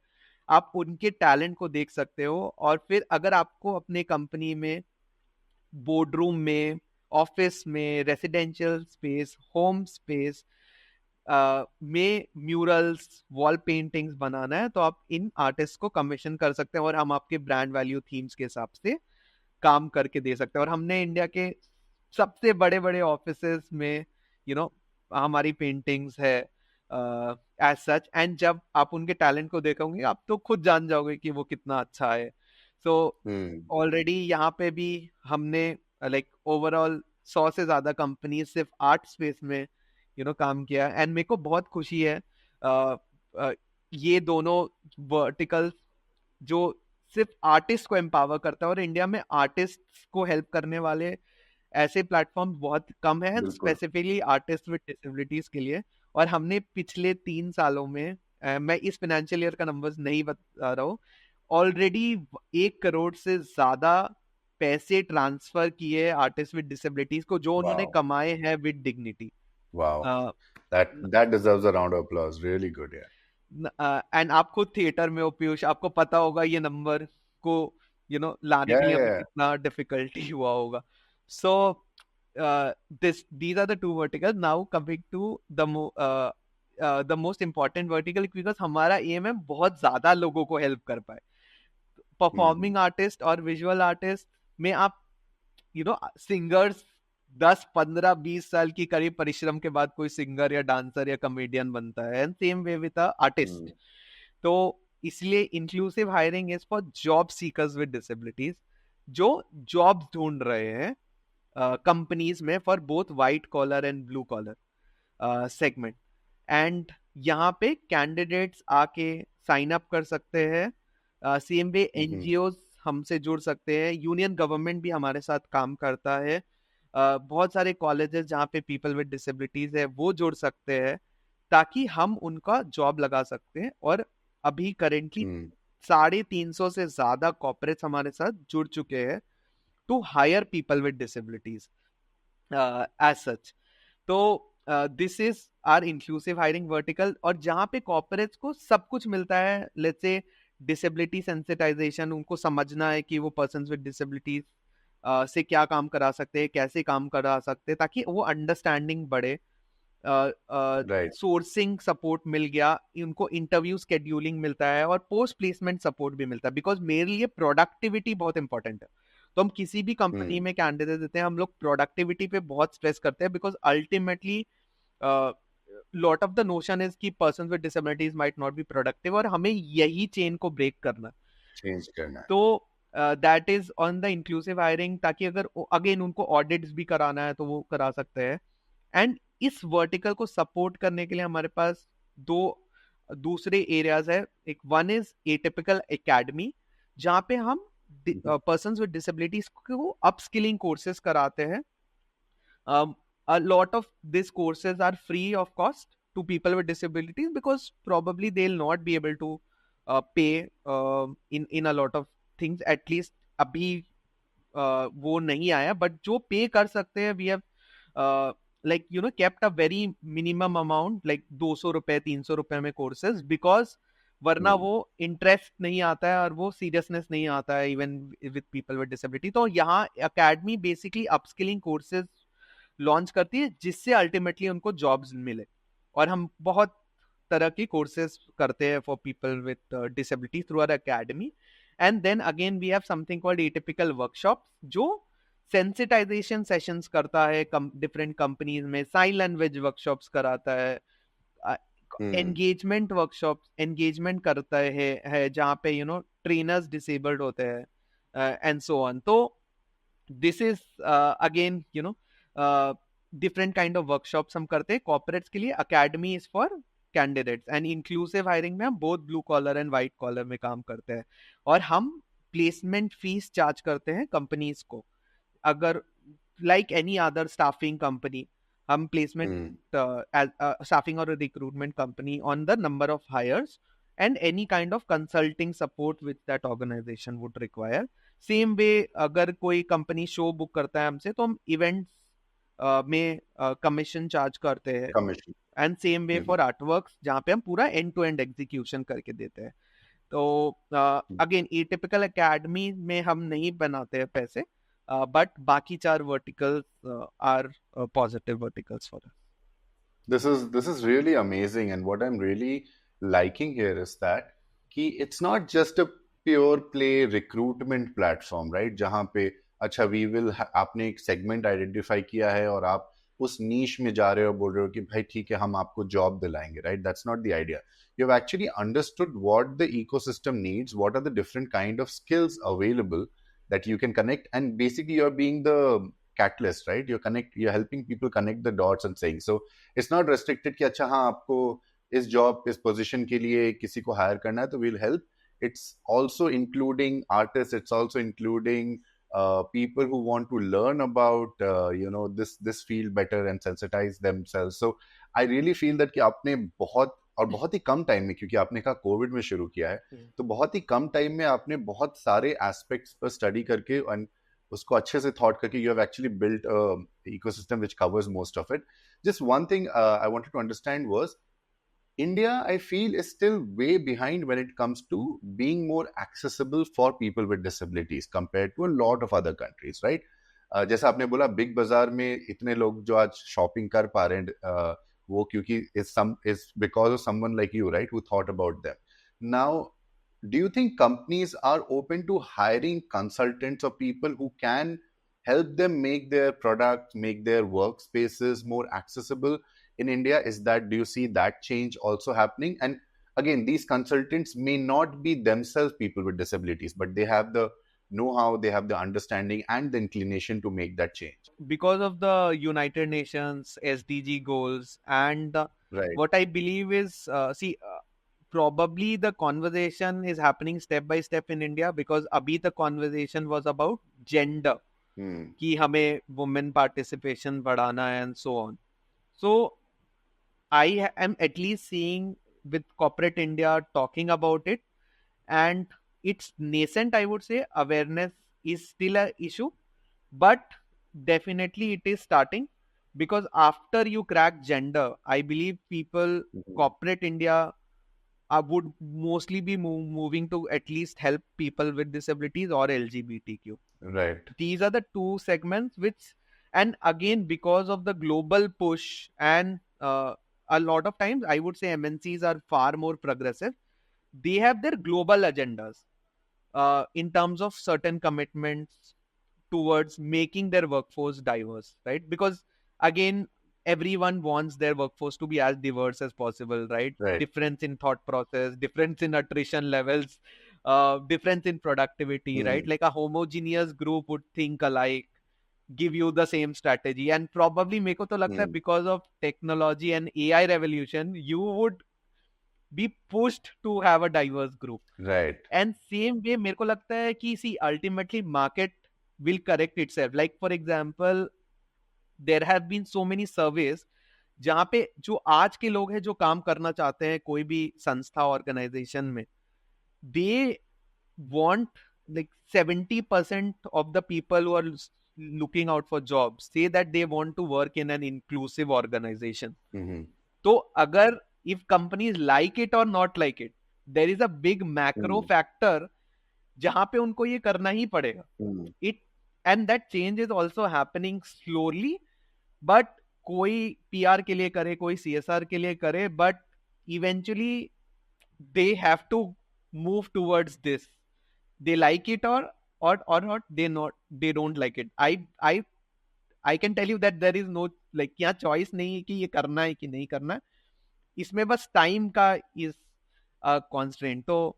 आप उनके टैलेंट को देख सकते हो। और फिर अगर आपको अपने कंपनी में, बोर्डरूम में, ऑफिस में, रेसिडेंशियल स्पेस, होम स्पेस में म्यूरल्स, वॉल पेंटिंग्स बनाना है, तो आप इन आर्टिस्ट को कमीशन कर सकते हैं और हम आपके ब्रांड वैल्यू थीम्स के हिसाब से काम करके दे सकते हैं। और हमने इंडिया के सबसे बड़े बड़े ऑफिसेस में हमारी पेंटिंग्स है एज सच। एंड जब आप उनके टैलेंट को देखोगे आप तो खुद जान जाओगे कि वो कितना अच्छा है। सो ऑलरेडी यहाँ पे भी हमने लाइक ओवरऑल 100 से ज्यादा कंपनी सिर्फ आर्ट स्पेस में काम किया। एंड मेरे को बहुत खुशी है ये दोनों वर्टिकल जो सिर्फ आर्टिस्ट को एम्पावर करता है, और इंडिया में आर्टिस्ट को हेल्प करने वाले ऐसे प्लेटफॉर्म बहुत कम है स्पेसिफिकली आर्टिस्ट विद डिसेबिलिटीज के लिए। और हमने पिछले 3 सालों में मैं इस फाइनेंशियल ईयर का नंबर्स नहीं बता रहा हूँ, ऑलरेडी 1 करोड़ से ज्यादा पैसे ट्रांसफर किए आर्टिस्ट विद डिसेबिलिटीज को, जो उन्होंने कमाए हैं with dignity. Wow. That deserves a round of applause. Really good, yeah. And आप खुद थिएटर में हो पीयूष, आपको पता होगा ये नंबर को लाने के लिए हमें कितना डिफिकल्टी हुआ होगा। सो these are the 2 verticals. Now coming to the most important vertical, because हमारा एम है बहुत ज्यादा लोगों को हेल्प कर पाए। परफॉर्मिंग आर्टिस्ट और विजुअल आर्टिस्ट में आप सिंगर्स 10, 15, 20 साल की करीब परिश्रम के बाद कोई सिंगर या डांसर या कॉमेडियन बनता है, and same way with artist. तो इसलिए inclusive hiring is for job seekers with disabilities, जो जॉब्स ढूंढ रहे हैं कंपनीज में for both white collar and blue collar segment. And यहाँ पे कैंडिडेट्स आके साइन अप कर सकते हैं। सेम वे एनजीओज हमसे जुड़ सकते हैं, यूनियन गवर्नमेंट भी हमारे साथ काम करता है, बहुत सारे कॉलेजेस जहाँ पे पीपल विद डिसेबिलिटीज है वो जुड़ सकते हैं, ताकि हम उनका जॉब लगा सकते हैं। और अभी करेंटली 350 से ज्यादा कॉर्पोरेट्स हमारे साथ जुड़ चुके हैं to hire people with disabilities as such. तो this is our inclusive hiring vertical, और जहाँ पे कॉर्पोरेट्स को सब कुछ मिलता है, लेट्स से डिसेबिलिटी सेंसिटाइजेशन, उनको समझना है कि वो पर्सन्स विद डिसेबिलिटीज से क्या काम करा सकते हैं, कैसे काम करा सकते हैं, ताकि वो अंडरस्टैंडिंग बढ़े। सोर्सिंग सपोर्ट मिल गया, उनको इंटरव्यू स्केड्यूलिंग मिलता है, और पोस्ट प्लेसमेंट सपोर्ट भी मिलता है। बिकॉज मेरे लिए प्रोडक्टिविटी बहुत इंपॉर्टेंट है। तो हम किसी भी कंपनी में कैंडिडेट देते हैं, हम लोग प्रोडक्टिविटी पे बहुत स्ट्रेस करते हैं, because ultimately lot of the notion is कि person with disabilities might not be productive, और हमें यही चेन को ब्रेक करना, चेंज करना। तो that is on the inclusive hiring, ताकि अगर अगेन उनको ऑडिट्स भी कराना है तो वो करा सकते हैं। एंड इस वर्टिकल को सपोर्ट करने के लिए हमारे पास 2 दूसरे एरियाज है। एक वन इज एटिपिकल एकेडमी, जहाँ पे हम पर्सन्स विद डिसेबिलिटीज को अपस्किलिंग कोर्सेज कराते हैं। A lot of these courses are free of cost to people with disabilities, because probably they'll not be able to pay in a lot of things, at least अभी वो नहीं आया, but जो pay कर सकते हैं, we have like kept a very minimum amount, like 200 रुपए 300 रुपए में courses, because वरना वो इंटरेस्ट नहीं आता है और वो सीरियसनेस नहीं आता है even with people with disability. तो यहाँ academy basically upskilling courses launch करती है, जिससे अल्टीमेटली उनको जॉब्स मिले। और हम बहुत तरह की कोर्सेज करते हैं for people with disability through our academy. And then again we have something called atypical workshop, जो सेंसिटाइजेशन सेशंस करता है डिफरेंट कंपनीज में, साइन लैंग्वेज वर्कशॉप्स कराता है, एंगेजमेंट वर्कशॉप्स एंगेजमेंट करता है जहाँ पे ट्रेनर्स डिसेबल्ड होते हैं एंड सो ऑन। तो this is again different kind of workshops हम करते हैं कॉर्पोरेट्स के लिए। Academy is for candidates, and inclusive hiring में हम both blue collar and white collar में काम करते हैं। और हम प्लेसमेंट फीस चार्ज करते हैं कंपनीज को, अगर like any other staffing company, हम प्लेसमेंट स्टाफिंग और recruitment company on the number of hires and any kind of consulting support which that organization would require. Same way अगर कोई company show book करता है हमसे तो हम इवेंट्स में कमीशन चार्ज करते हैं, commission. And same way for artworks जहाँ पे हम पूरा एंड टू एंड एग्जीक्यूशन करके देते हैं। तो अगेन ये टिपिकल एकेडमी में हम नहीं बनाते हैं पैसे, बट बाकी 4 verticals are positive verticals for us. This is really amazing, and what I'm really liking here is that कि it's not just a pure play recruitment platform, right? जहाँ पे अच्छा we will आपने एक segment identify किया है और आप उस niche में जा रहे हो, बोल रहे हो कि भाई ठीक है हम आपको job दिलाएंगे, right? That's not the idea. You've actually understood what the ecosystem needs, what are the different kind of skills available that you can connect, and basically you're being the catalyst, right? You're helping people connect the dots and saying so. It's not restricted कि अच्छा हाँ आपको इस job इस position के लिए किसी को हायर करना है तो will help. It's also including artist, it's also including people who want to learn about this field better and sensitize themselves. So I really feel that कि आपने बहुत ही कम टाइम में, क्योंकि आपने कहा कोविड में शुरू किया है, तो बहुत ही कम टाइम में आपने बहुत सारे एस्पेक्ट्स पर स्टडी करके और उसको अच्छे से थॉट करके you have actually built a ecosystem which covers most of it. Just one thing I wanted to understand was India, I feel, is still way behind when it comes to being more accessible for people with disabilities compared to a lot of other countries, right? जैसा आपने बोला big बाजार में इतने लोग जो आज shopping कर पा रहे हैं वो क्योंकि is because of someone like you, right, who thought about them. Now, do you think companies are open to hiring consultants or people who can help them make their products, make their workspaces more accessible in India? Do you see that change also happening? And again, these consultants may not be themselves people with disabilities, but they have the know-how, they have the understanding and the inclination to make that change. Because of the United Nations SDG goals and Right. what I believe is, probably the conversation is happening step by step in India, because abhi the conversation was about gender, कि हमें women participation बढ़ाना है and so on. So I am at least seeing with corporate India talking about it, and it's nascent, I would say. Awareness is still an issue, but definitely it is starting, because after you crack gender, I believe people, corporate India, would mostly be moving to at least help people with disabilities or LGBTQ. Right. These are the two segments which, and again, because of the global push and a lot of times, I would say MNCs are far more progressive. They have their global agendas in terms of certain commitments towards making their workforce diverse, right? Because again, everyone wants their workforce to be as diverse as possible, right? Right. Difference in thought process, difference in attrition levels, difference in productivity, right? Like a homogeneous group would think alike, give you the same strategy, and probably मेरे को तो लगता है because of technology and AI revolution, you would be pushed to have a diverse group. Right. And same way मेरे को लगता है कि see, ultimately market will correct itself. Like for example, there have been so many surveys जहाँ पे जो आज के लोग हैं जो काम करना चाहते हैं कोई भी संस्था ऑर्गेनाइजेशन में, they want like 70% of the people who are looking out for jobs say that they want to work in an inclusive organization. तो अगर if companies like it or not like it, there is a big macro factor जहाँ पे उनको ये करना ही पड़ेगा. It and that change is also happening slowly, but कोई PR के लिए करे, कोई CSR के लिए करे, but eventually they have to move towards this. They like it or not, they don't like it. I can tell you that there is no like यहाँ choice नहीं है कि ये करना है कि नहीं करना है. इसमें बस time का is a constraint. तो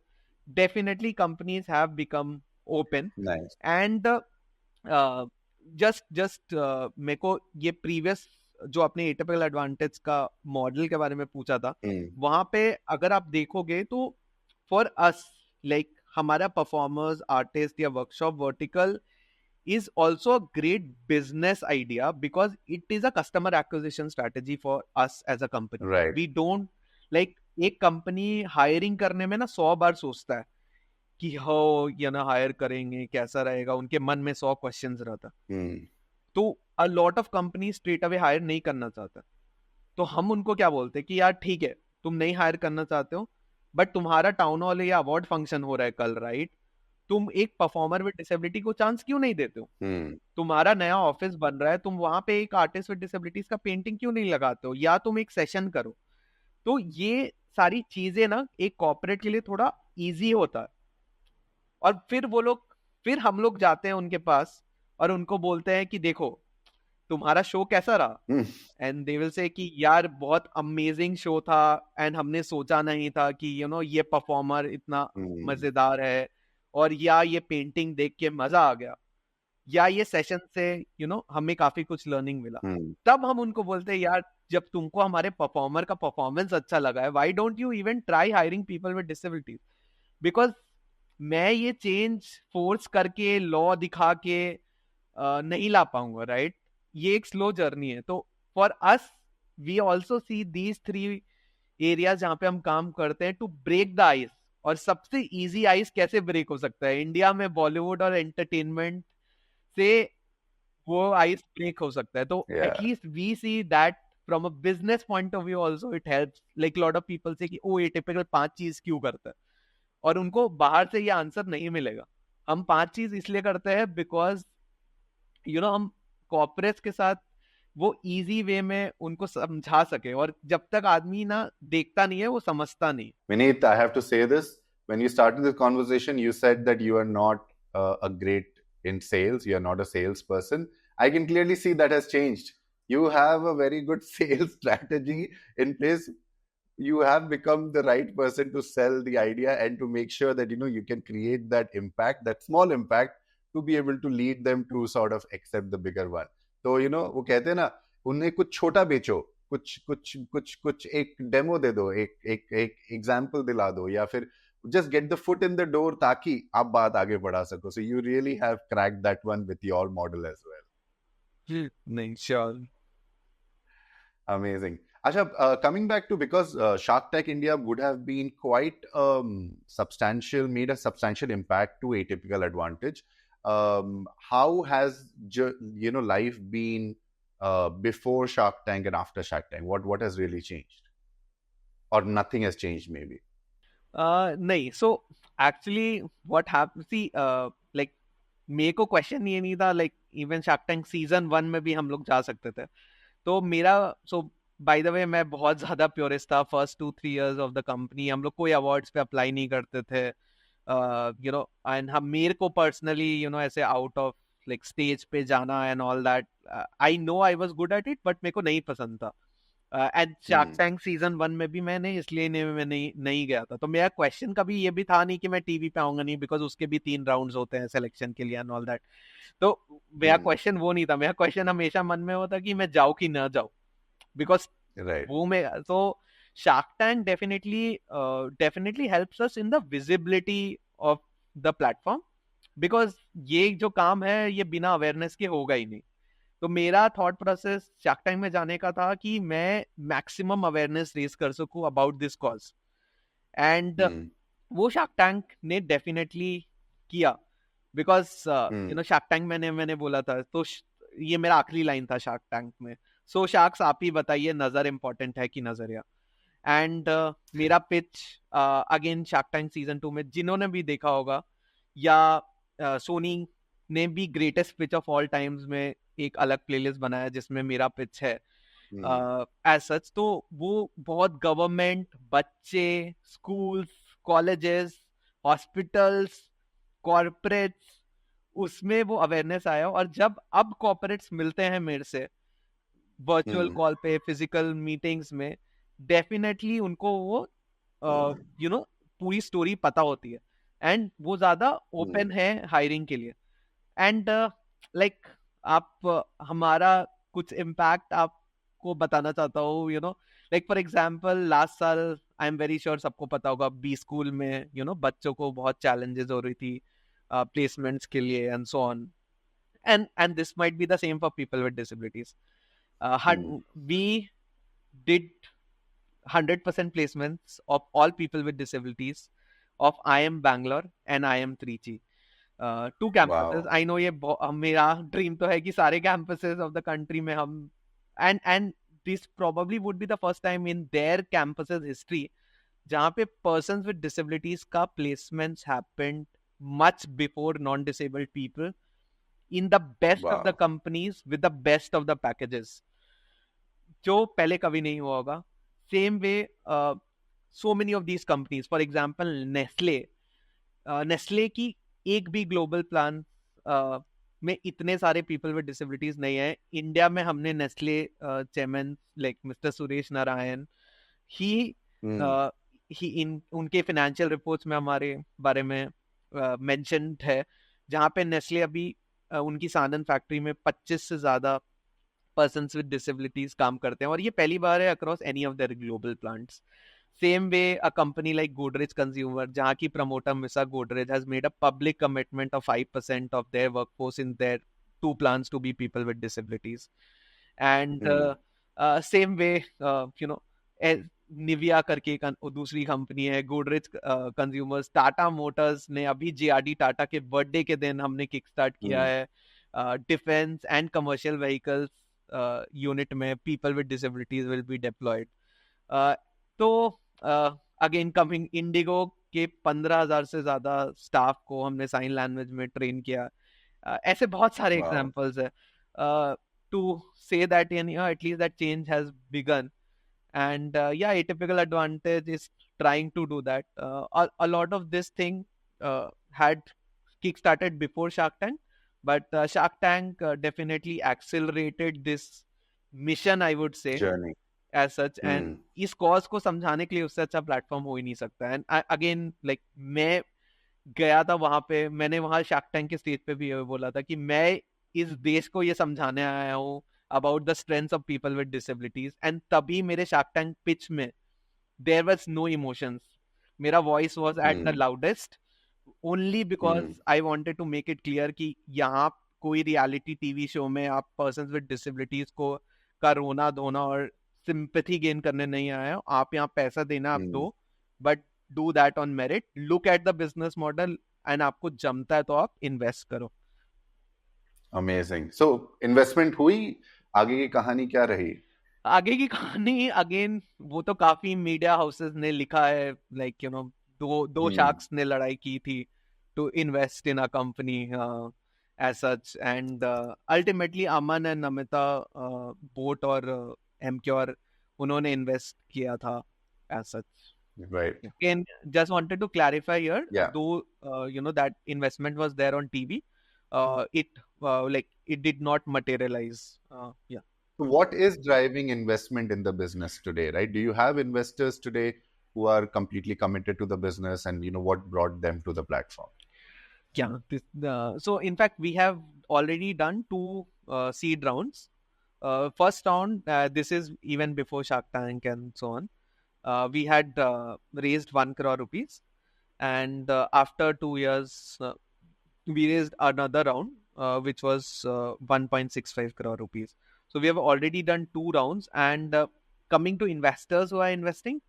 definitely companies have become open. Nice. And just मेरे को ये previous जो आपने atypical advantage का मॉडल के बारे में पूछा था, वहां पे अगर आप देखोगे तो for us, like हमारा performers, artist या workshop vertical is also a great business idea because it is a customer acquisition strategy for us as a company. Right. We don't like एक कंपनी हायरिंग करने में ना 100 बार सोचता है कि हो हायर करेंगे, कैसा रहेगा, उनके मन में 100 क्वेश्चंस रहता। तो a lot of company straight away hire नहीं करना चाहता। तो हम उनको क्या बोलते हैं कि यार ठीक है, तुम नहीं हायर करना चाहते हो, बट तुम्हारा टाउन हॉल या अवार्ड फंक्शन हो रहा है कल, राइट? तुम एक परफॉर्मर विद डिसेबिलिटी को चांस क्यों नहीं देते हो? तुम्हारा नया ऑफिस बन रहा है, तुम वहां पे एक आर्टिस्ट विद डिसेबिलिटीज का पेंटिंग क्यों नहीं लगाते हो, या तुम एक सेशन करो। तो ये सारी चीजें ना एक कॉर्पोरेट के लिए थोड़ा इजी होता है। और फिर हम लोग जाते हैं उनके पास और उनको बोलते हैं कि देखो तुम्हारा शो कैसा रहा, एंड दे विल से कि यार बहुत अमेजिंग शो था, एंड हमने सोचा नहीं था कि ये परफॉर्मर इतना मजेदार है, और या ये पेंटिंग देख के मजा आ गया, या ये सेशन से हमें काफी कुछ लर्निंग मिला। तब हम उनको बोलते हैं यार जब तुमको हमारे परफॉर्मर का परफॉर्मेंस अच्छा लगा है, why don't you even try hiring people with disabilities? Because मैं ये चेंज फोर्स करके लॉ दिखा के नहीं ला पाऊंगा, राइट? ये एक स्लो जर्नी है। तो for us we also see these 3 areas जहां पे हम काम करते हैं टू ब्रेक द आइस। और सबसे इजी आइस कैसे ब्रेक हो सकता है? इंडिया में बॉलीवुड और एंटरटेनमेंट से वो आइस ब्रेक हो सकता है। तो at least we see that from a business point of view also it helps. Like lot of people से कि ओ ये टिपिकल 5 चीज क्यों करता है, और उनको बाहर से ये आंसर नहीं मिलेगा। हम 5 चीज इसलिए करते हैं बिकॉज हम कॉर्पोरेट्स के साथ वो इजी वे में उनको समझा सके, और जब तक आदमी ना देखता नहीं है वो समझता नहीं। Vineet, I have to say this. When you started this conversation, you said that you are not a great in sales. You are not a salesperson. I can clearly see that has changed. You have a very good sales strategy in place. You have become the right person to sell the idea and to make sure that you can create that impact, that small impact, to be able to lead them to sort of accept the bigger one. तो वो कहते हैं ना, उन्हें कुछ छोटा बेचो, कुछ कुछ कुछ कुछ एक डेमो दे दो, एक एक एक एग्जांपल दिला दो, या फिर just get the foot in the door ताकि आप बात आगे बढ़ा सको. So you really have cracked that one with your model as well. नहीं, sure. Amazing. Asha, coming back to, because Shark Tank India would have been quite substantial, made a substantial impact to Atypical Advantage. How has life been before Shark Tank and after Shark Tank? What has really changed, or nothing has changed maybe? नहीं, so actually what happened, see, like मेरे को question ये नहीं था, like even shark tank season 1 में भी हम लोग जा सकते थे। तो मेरा बाय द वे मैं बहुत ज्यादा प्योरिस्ट था first 2-3 years of the company. हम लोग कोई अवार्ड्स पे अप्लाई नहीं करते थे, एंड हम मेरे को पर्सनली ऐसे आउट ऑफ लाइक स्टेज पे जाना and all that, I know I was good at it, but मेरे को नहीं पसंद था। एंड शार्क टैंक सीजन 1 में भी मैं नहीं गया था। तो मेरा क्वेश्चन कभी ये भी था नहीं कि मैं टीवी पे आऊंगा नहीं, बिकॉज उसके भी 3 राउंड्स होते हैं सिलेक्शन के लिए एंड ऑल दैट। तो मेरा क्वेश्चन वो नहीं था। मेरा क्वेश्चन हमेशा मन में होता कि मैं जाऊँ कि ना जाऊँ, बिकॉज वो में तो shark tank definitely helps us in the visibility of the platform, because ये जो काम है ये बिना अवेयरनेस के होगा ही नहीं। तो मेरा थॉट प्रोसेस शार्क टैंक में जाने का था कि मैं मैक्सिमम अवेयरनेस रेज कर सकूं अबाउट दिस कॉज, एंड वो शार्क टैंक ने डेफिनेटली किया। बिकॉज शार्क टैंक मैंने बोला था, तो ये मेरा आखिरी लाइन था शार्क टैंक में, सो शार्क्स आप ही बताइए नजर इंपॉर्टेंट है कि नजरिया। एंड मेरा pitch again shark tank season 2 में जिन्होंने भी देखा होगा, या सोनी ने भी greatest pitch of all times में एक अलग प्लेलिस्ट बनाया जिसमें मेरा पिच है एज सच। तो वो बहुत गवर्नमेंट, बच्चे, स्कूल्स, कॉलेजेस, हॉस्पिटल्स, कॉर्पोरेट्स, उसमें वो अवेयरनेस आया। और जब अब कॉर्पोरेट्स मिलते हैं मेरे से वर्चुअल कॉल पे, फिजिकल मीटिंग्स में, डेफिनेटली उनको वो पूरी स्टोरी पता होती है, एंड वो ज्यादा ओपन है हायरिंग के लिए। एंड लाइक आप हमारा कुछ इम्पैक्ट आपको बताना चाहता हूँ, लाइक फॉर एग्जाम्पल लास्ट साल आई एम वेरी श्योर सबको पता होगा, बी स्कूल में बच्चों को बहुत चैलेंजेस हो रही थी प्लेसमेंट्स के लिए and so on, and this might be the same for people with disabilities. We did 100% placements of all people with disabilities of IIM Bangalore and IIM Trichy. Two campuses. Wow. I know ये मेरा dream तो है कि सारे campuses of the country में हम and this probably would be the first time in their campuses history जहाँ पे persons with disabilities का placements happened much before non-disabled people in the best of the Wow. companies with the best of the packages, जो पहले कभी नहीं हुआ होगा. Same way, so many of these companies, for example, Nestle की एक भी ग्लोबल प्लान में इतने सारे पीपल विद डिसेबिलिटीज नहीं है. इंडिया में हमने Nestle chairman like mister Suresh Narayan ही इन उनके फाइनेंशियल रिपोर्ट्स में हमारे बारे में मेंशन्ड है, जहाँ पे नेस्ले अभी उनकी सानन फैक्ट्री में 25 से ज्यादा पर्सन्स विद डिसेबिलिटीज काम करते हैं, और ये पहली बार है across any of their global plants. Same way, a company like Godrej Consumer, जहाँ की promoter Misa Godrej has made a public commitment of 5% of their workforce in their 2 plants to be people with disabilities. And same way, Nivea करके एक दूसरी company है, Godrej Consumers. Tata Motors ने अभी JRD Tata के birthday के दिन हमने किक स्टार्ट किया है defence and commercial vehicles unit में people with disabilities will be deployed. तो अगेन कमिंग, इंडिगो के 15,000 से ज्यादा स्टाफ को हमने साइन लैंग्वेज में ट्रेन किया. ऐसे बहुत सारे एग्जांपल्स है to say that at least that change has begun. And Atypical Advantage is trying to do that. A lot of this thing had kick-started before Shark Tank, but Shark Tank definitely accelerated this mission, I would say, journey as such. And इस cause को समझाने के लिए उससे अच्छा platform हो ही नहीं सकता. And again, like मैं गया था वहां पे, मैंने वहां शार्क टैंक के स्टेज पे भी बोला था कि मैं इस देश को ये समझाने आया हूँ about the strengths of people with disabilities. And तभी मेरे शार्क टैंक पिच में there was no emotions. मेरा voice was at the loudest only because I wanted to make it clear कि यहाँ कोई reality TV show में आप persons with disabilities को का रोना धोना और sympathy gain करने नहीं आए हो. आप यहाँ पैसा देना आप दो, but do that on merit. Look at the business model and आपको जमता है तो आप invest करो. Amazing. So investment हुई, आगे की कहानी क्या रही? आगे की कहानी अगेन वो तो काफी मीडिया हाउसेस ने लिखा है, लाइक दो शार्क्स ने लड़ाई की थी to invest in a company as such. And ultimately Aman and Namita boat और एमक्योर उन्होंने इन्वेस्ट किया था as such. Right. Again, just wanted to clarify here, Yeah. though that investment was there on TV, it did not materialize. Yeah. So what is driving investment in the business today, right? Do you have investors today who are completely committed to the business, and what brought them to the platform? Yeah. So in fact, we have already done 2 seed rounds. First round, this is even before Shark Tank and so on. We had raised 1 crore rupees, and after 2 years, we raised another round, which was 1.65 crore rupees. So we have already done 2 rounds. And coming to investors who are investing,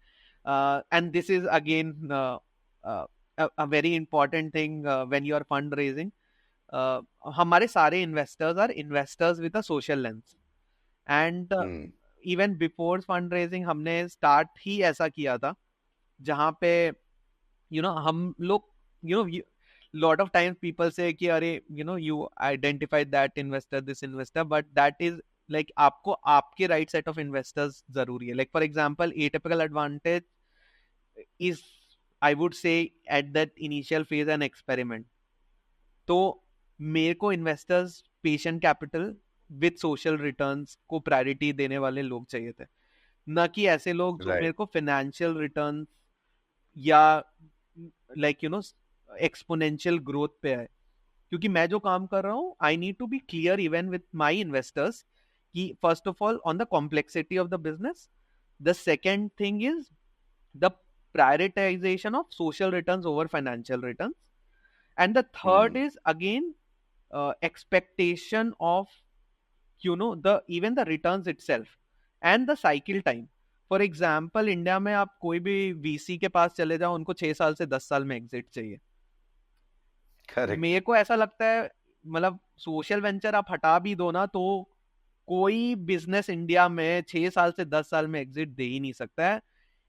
and this is again a very important thing when you are fundraising. हमारे सारे investors are investors with a social lens. And even before fundraising हमने start ही ऐसा किया था जहाँ पे हम लोग lot of times people say कि अरे you identified that investor, this investor, but that is like आपको आपके right set of investors जरूरी है. Like for example, Atypical Advantage is, I would say, at that initial phase an experiment. तो मेरे को investors patient capital with social returns को priority देने वाले लोग चाहिए थे, न कि ऐसे लोग जो मेरे को financial returns या like exponential growth पे है. क्योंकि मैं जो काम कर रहा हूँ, I need to be clear even with my investors कि first of all on the complexity of the business. The second thing is the prioritization of social returns over financial returns. And the third is again expectation of even the returns itself and the cycle time. For example India में आप कोई भी VC के पास चले जाओ, उनको 6 साल से 10 साल में एग्जिट चाहिए। करेक्ट। मेरे को ऐसा लगता है, मतलब सोशल वेंचर आप हटा भी दो ना, तो कोई बिजनेस इंडिया में 6 साल से 10 साल में एग्जिट दे ही नहीं सकता है।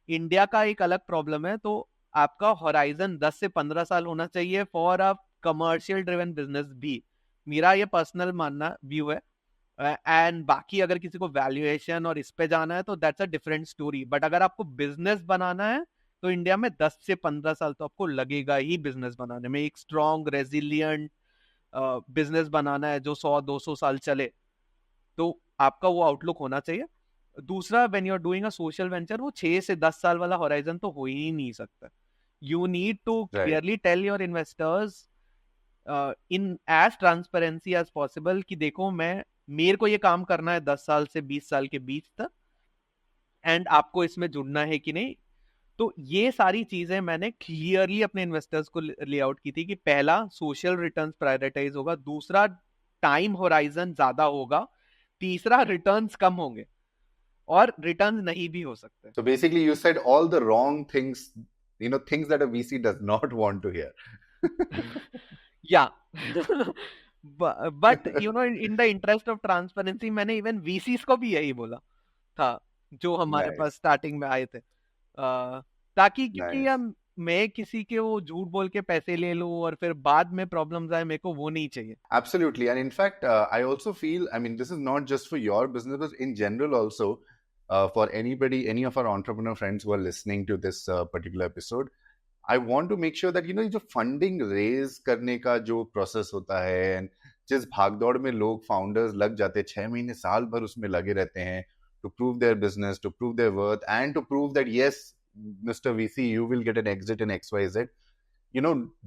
इंडिया का एक अलग प्रॉब्लम है, तो आपका होराइजन 10 से 15 साल होना चाहिए for a commercial driven business भी। मेरा ये पर्सनल मानना व्यू है। एंड बाकी अगर किसी को वैल्यूएशन और इस पे जाना है तो that's a different story, but अगर आपको बिजनेस बनाना है तो इंडिया में 10 से 15 साल तो आपको लगेगा ही बिजनेस बनाने में। एक स्ट्रॉन्ग रेजिलियंट बिजनेस बनाना है जो 100-200 साल चले, तो आपका वो आउटलुक होना चाहिए। दूसरा, when you are doing a social venture, वो 6 से 10 साल वाला होराइजन तो हो ही नहीं सकता। You need to clearly tell your investors in as transparency as possible कि देखो, मेरे को ये काम करना है 10 साल से 20 साल के बीच तक, एंड आपको इसमें जुड़ना है कि नहीं। तो ये सारी चीजें मैंने क्लियरली अपने इन्वेस्टर्स को ले आउट की थी कि पहला, सोशल रिटर्न्स प्रायोरिटाइज होगा, दूसरा टाइम होराइजन ज्यादा होगा, तीसरा रिटर्न्स कम होंगे, और रिटर्न्स नहीं भी हो सकते। So basically you said all the wrong things, things that a VC does not want to hear. Yeah. But in the interest of transparency, मैंने इवन VCs को भी यही बोला था जो हमारे पास स्टार्टिंग में आए थे, ताकि क्योंकि हम मैं किसी के वो झूठ बोल के पैसे ले लूं और फिर बाद में प्रॉब्लम्स आए, मेरे को वो नहीं चाहिए। Absolutely. And in fact, I also feel, this is not just for your business, but in general also, for anybody, any of our entrepreneur friends who are listening to this particular episode, I want to make sure that, जो funding raise करने का जो process होता है, and जिस भागदौड़ में लोग फाउंडर्स लग जाते हैं, 6 महीने साल भर उसमें लगे रहते हैं, to prove their business, to prove their worth, and to prove that, yes, Mr. VC, you will get an exit in XYZ.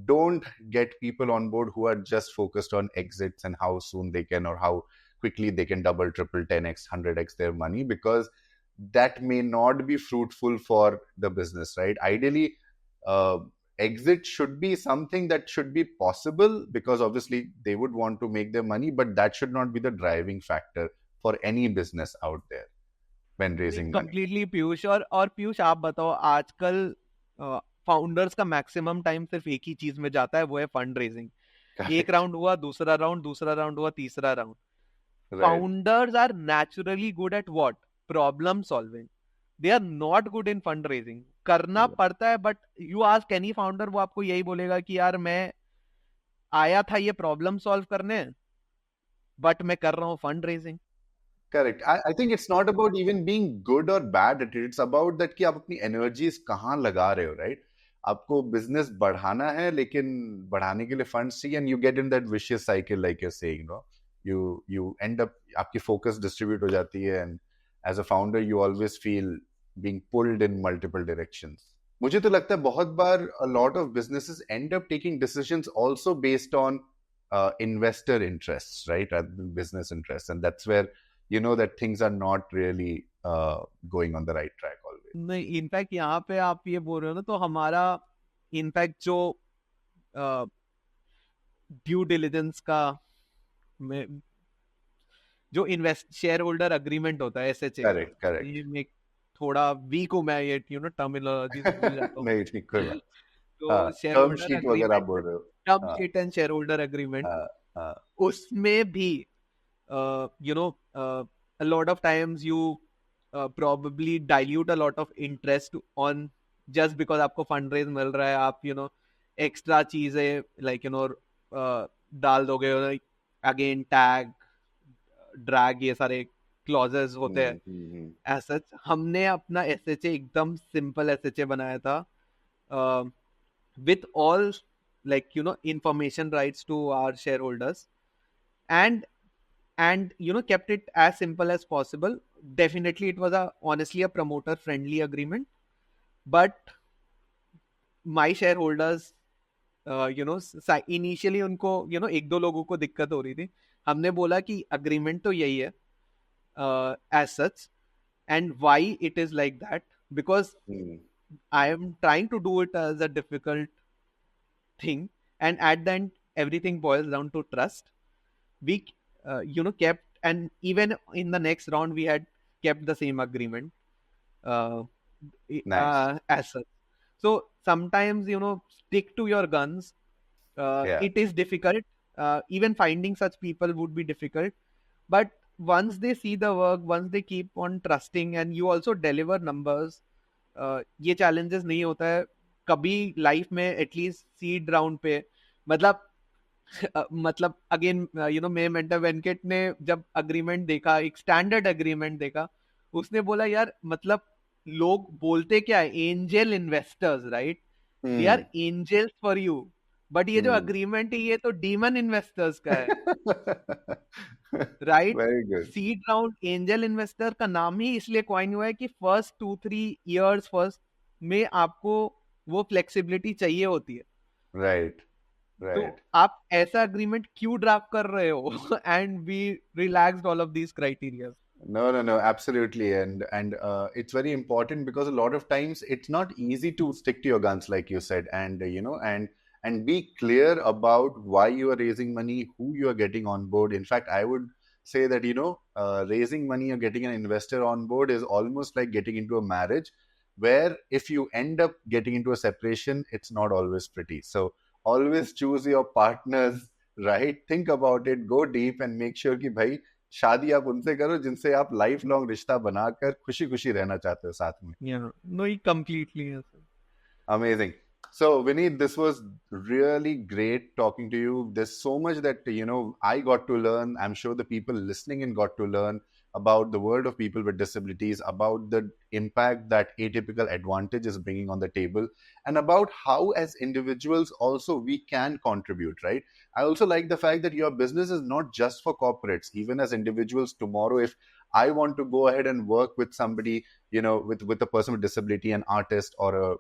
Don't get people on board who are just focused on exits and how soon they can, or how quickly they can double, triple, 10x, 100x their money, because that may not be fruitful for the business, right? Ideally, exit should be something that should be possible, because obviously they would want to make their money, but that should not be the driving factor for any business out there when raising money. Completely Piyush. और पीयूष, आप बताओ, आजकल founders का maximum time सिर्फ एक ही चीज में जाता है, वो है फंड रेजिंग। एक राउंड हुआ, दूसरा राउंड हुआ, तीसरा round. Founders are naturally good at what? Problem solving. They are not good in fund raising. करना पड़ता है, but you ask any founder, वो आपको यही बोलेगा कि यार मैं आया था ये प्रॉब्लम सॉल्व करने, बट मैं कर रहा हूँ fund raising. Correct. I think it's not about even being good or bad at it. It's about that कि आप अपनी energies कहाँ लगा रहे हो, right? आपको business बढ़ाना है, लेकिन बढ़ाने के लिए funds चाहिए, and you get in that vicious cycle, like you're saying, you end up, आपकी focus distribute हो जाती है, and as a founder you always feel being pulled in multiple directions. मुझे तो लगता है बहुत बार a lot of businesses end up taking decisions also based on investor interests, right? Business interests, and that's where that things are not really going on the right track always. नहीं, in fact यहाँ पे आप ये बोल रहे हो ना, तो हमारा इनफैक्ट जो ड्यू डिलिजेंस का जो शेयर होल्डर अग्रीमेंट होता है, SHA, करेक्ट। ये थोड़ा वीक हूँ मैं, ये टर्मिनोलॉजी भूल जाता हूँ। नहीं, ठीक है। तो शेयर टर्म शीट वगैरह आप बोल रहे हो, term sheet and share holder agreement, उसमें भी a lot of times you probably dilute a lot of interest on just because आपको fundraise मिल रहा है, आप extra चीजें like डाल दोगे, again tag, drag, ये सारे clauses होते हैं। as such हमने अपना SHA एकदम simple SHA बनाया था, with all information rights to our shareholders, and kept it as simple as possible. Definitely it was honestly a promoter friendly agreement, but my shareholders initially उनको 1-2 लोगों को दिक्कत हो रही थी। हमने बोला कि agreement तो यही है as such, and why it is like that, because I am trying to do it as a difficult thing, and at the end everything boils down to trust. We kept, and even in the next round we had kept the same agreement, uh, Nice. as such. So sometimes, stick to your guns. Yeah. It is difficult. Even finding such people would be difficult. But once they see the work, once they keep on trusting and you also deliver numbers, ये challenges नहीं होता है कभी life में at least seed round पे मतलब मतलब again मैं मेंटर वेंकट ने जब अग्रीमेंट देखा एक स्टैंडर्ड अग्रीमेंट देखा उसने बोला यार मतलब लोग बोलते क्या है angel investors right they are Hmm. Angels for you but ये जो Hmm. अग्रीमेंट है ये तो डीमन इन्वेस्टर्स का है right Very good. Seed round angel investor का नाम ही इसलिए कॉइन हुआ है कि फर्स्ट 2-3 इयर्स फर्स्ट में आपको वो फ्लेक्सिबिलिटी चाहिए होती है Right. तो Right. आप ऐसा अग्रीमेंट क्यों ड्राफ्ट कर रहे हो and we relaxed all of these criteria No, absolutely, and it's very important because a lot of times it's not easy to stick to your guns, like you said, and and be clear about why you are raising money, who you are getting on board. In fact, I would say that raising money or getting an investor on board is almost like getting into a marriage, where if you end up getting into a separation, it's not always pretty. So always choose your partners right. Think about it, go deep, and make sure कि भाई शादी आप उनसे करो जिनसे आप life long रिश्ता बनाकर खुशी खुशी रहना चाहते हो साथ में. No he completely Amazing. So, Vineet, this was really great talking to you. There's so much that, I got to learn. I'm sure the people listening in got to learn about the world of people with disabilities, about the impact that atypical advantage is bringing on the table, and about how, as individuals, also we can contribute, right? I also like the fact that your business is not just for corporates. Even as individuals, tomorrow, if I want to go ahead and work with somebody, with a person with disability, an artist, or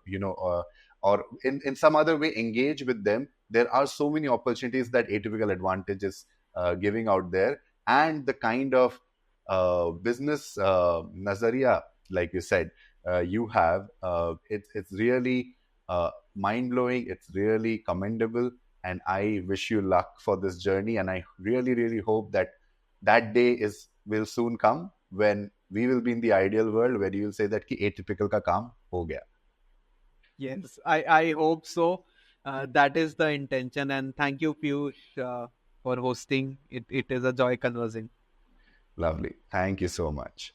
or in some other way engage with them, there are so many opportunities that atypical advantage is giving out there, and the kind of business nazariya, like you said, you have, it's really mind blowing. It's really commendable, and I wish you luck for this journey. And I really, really hope that that day will soon come when we will be in the ideal world where you will say that ki atypical ka kaam ho gaya. yes I hope so that is the intention and thank you Piyush for hosting it is a joy conversing Lovely. Thank you so much.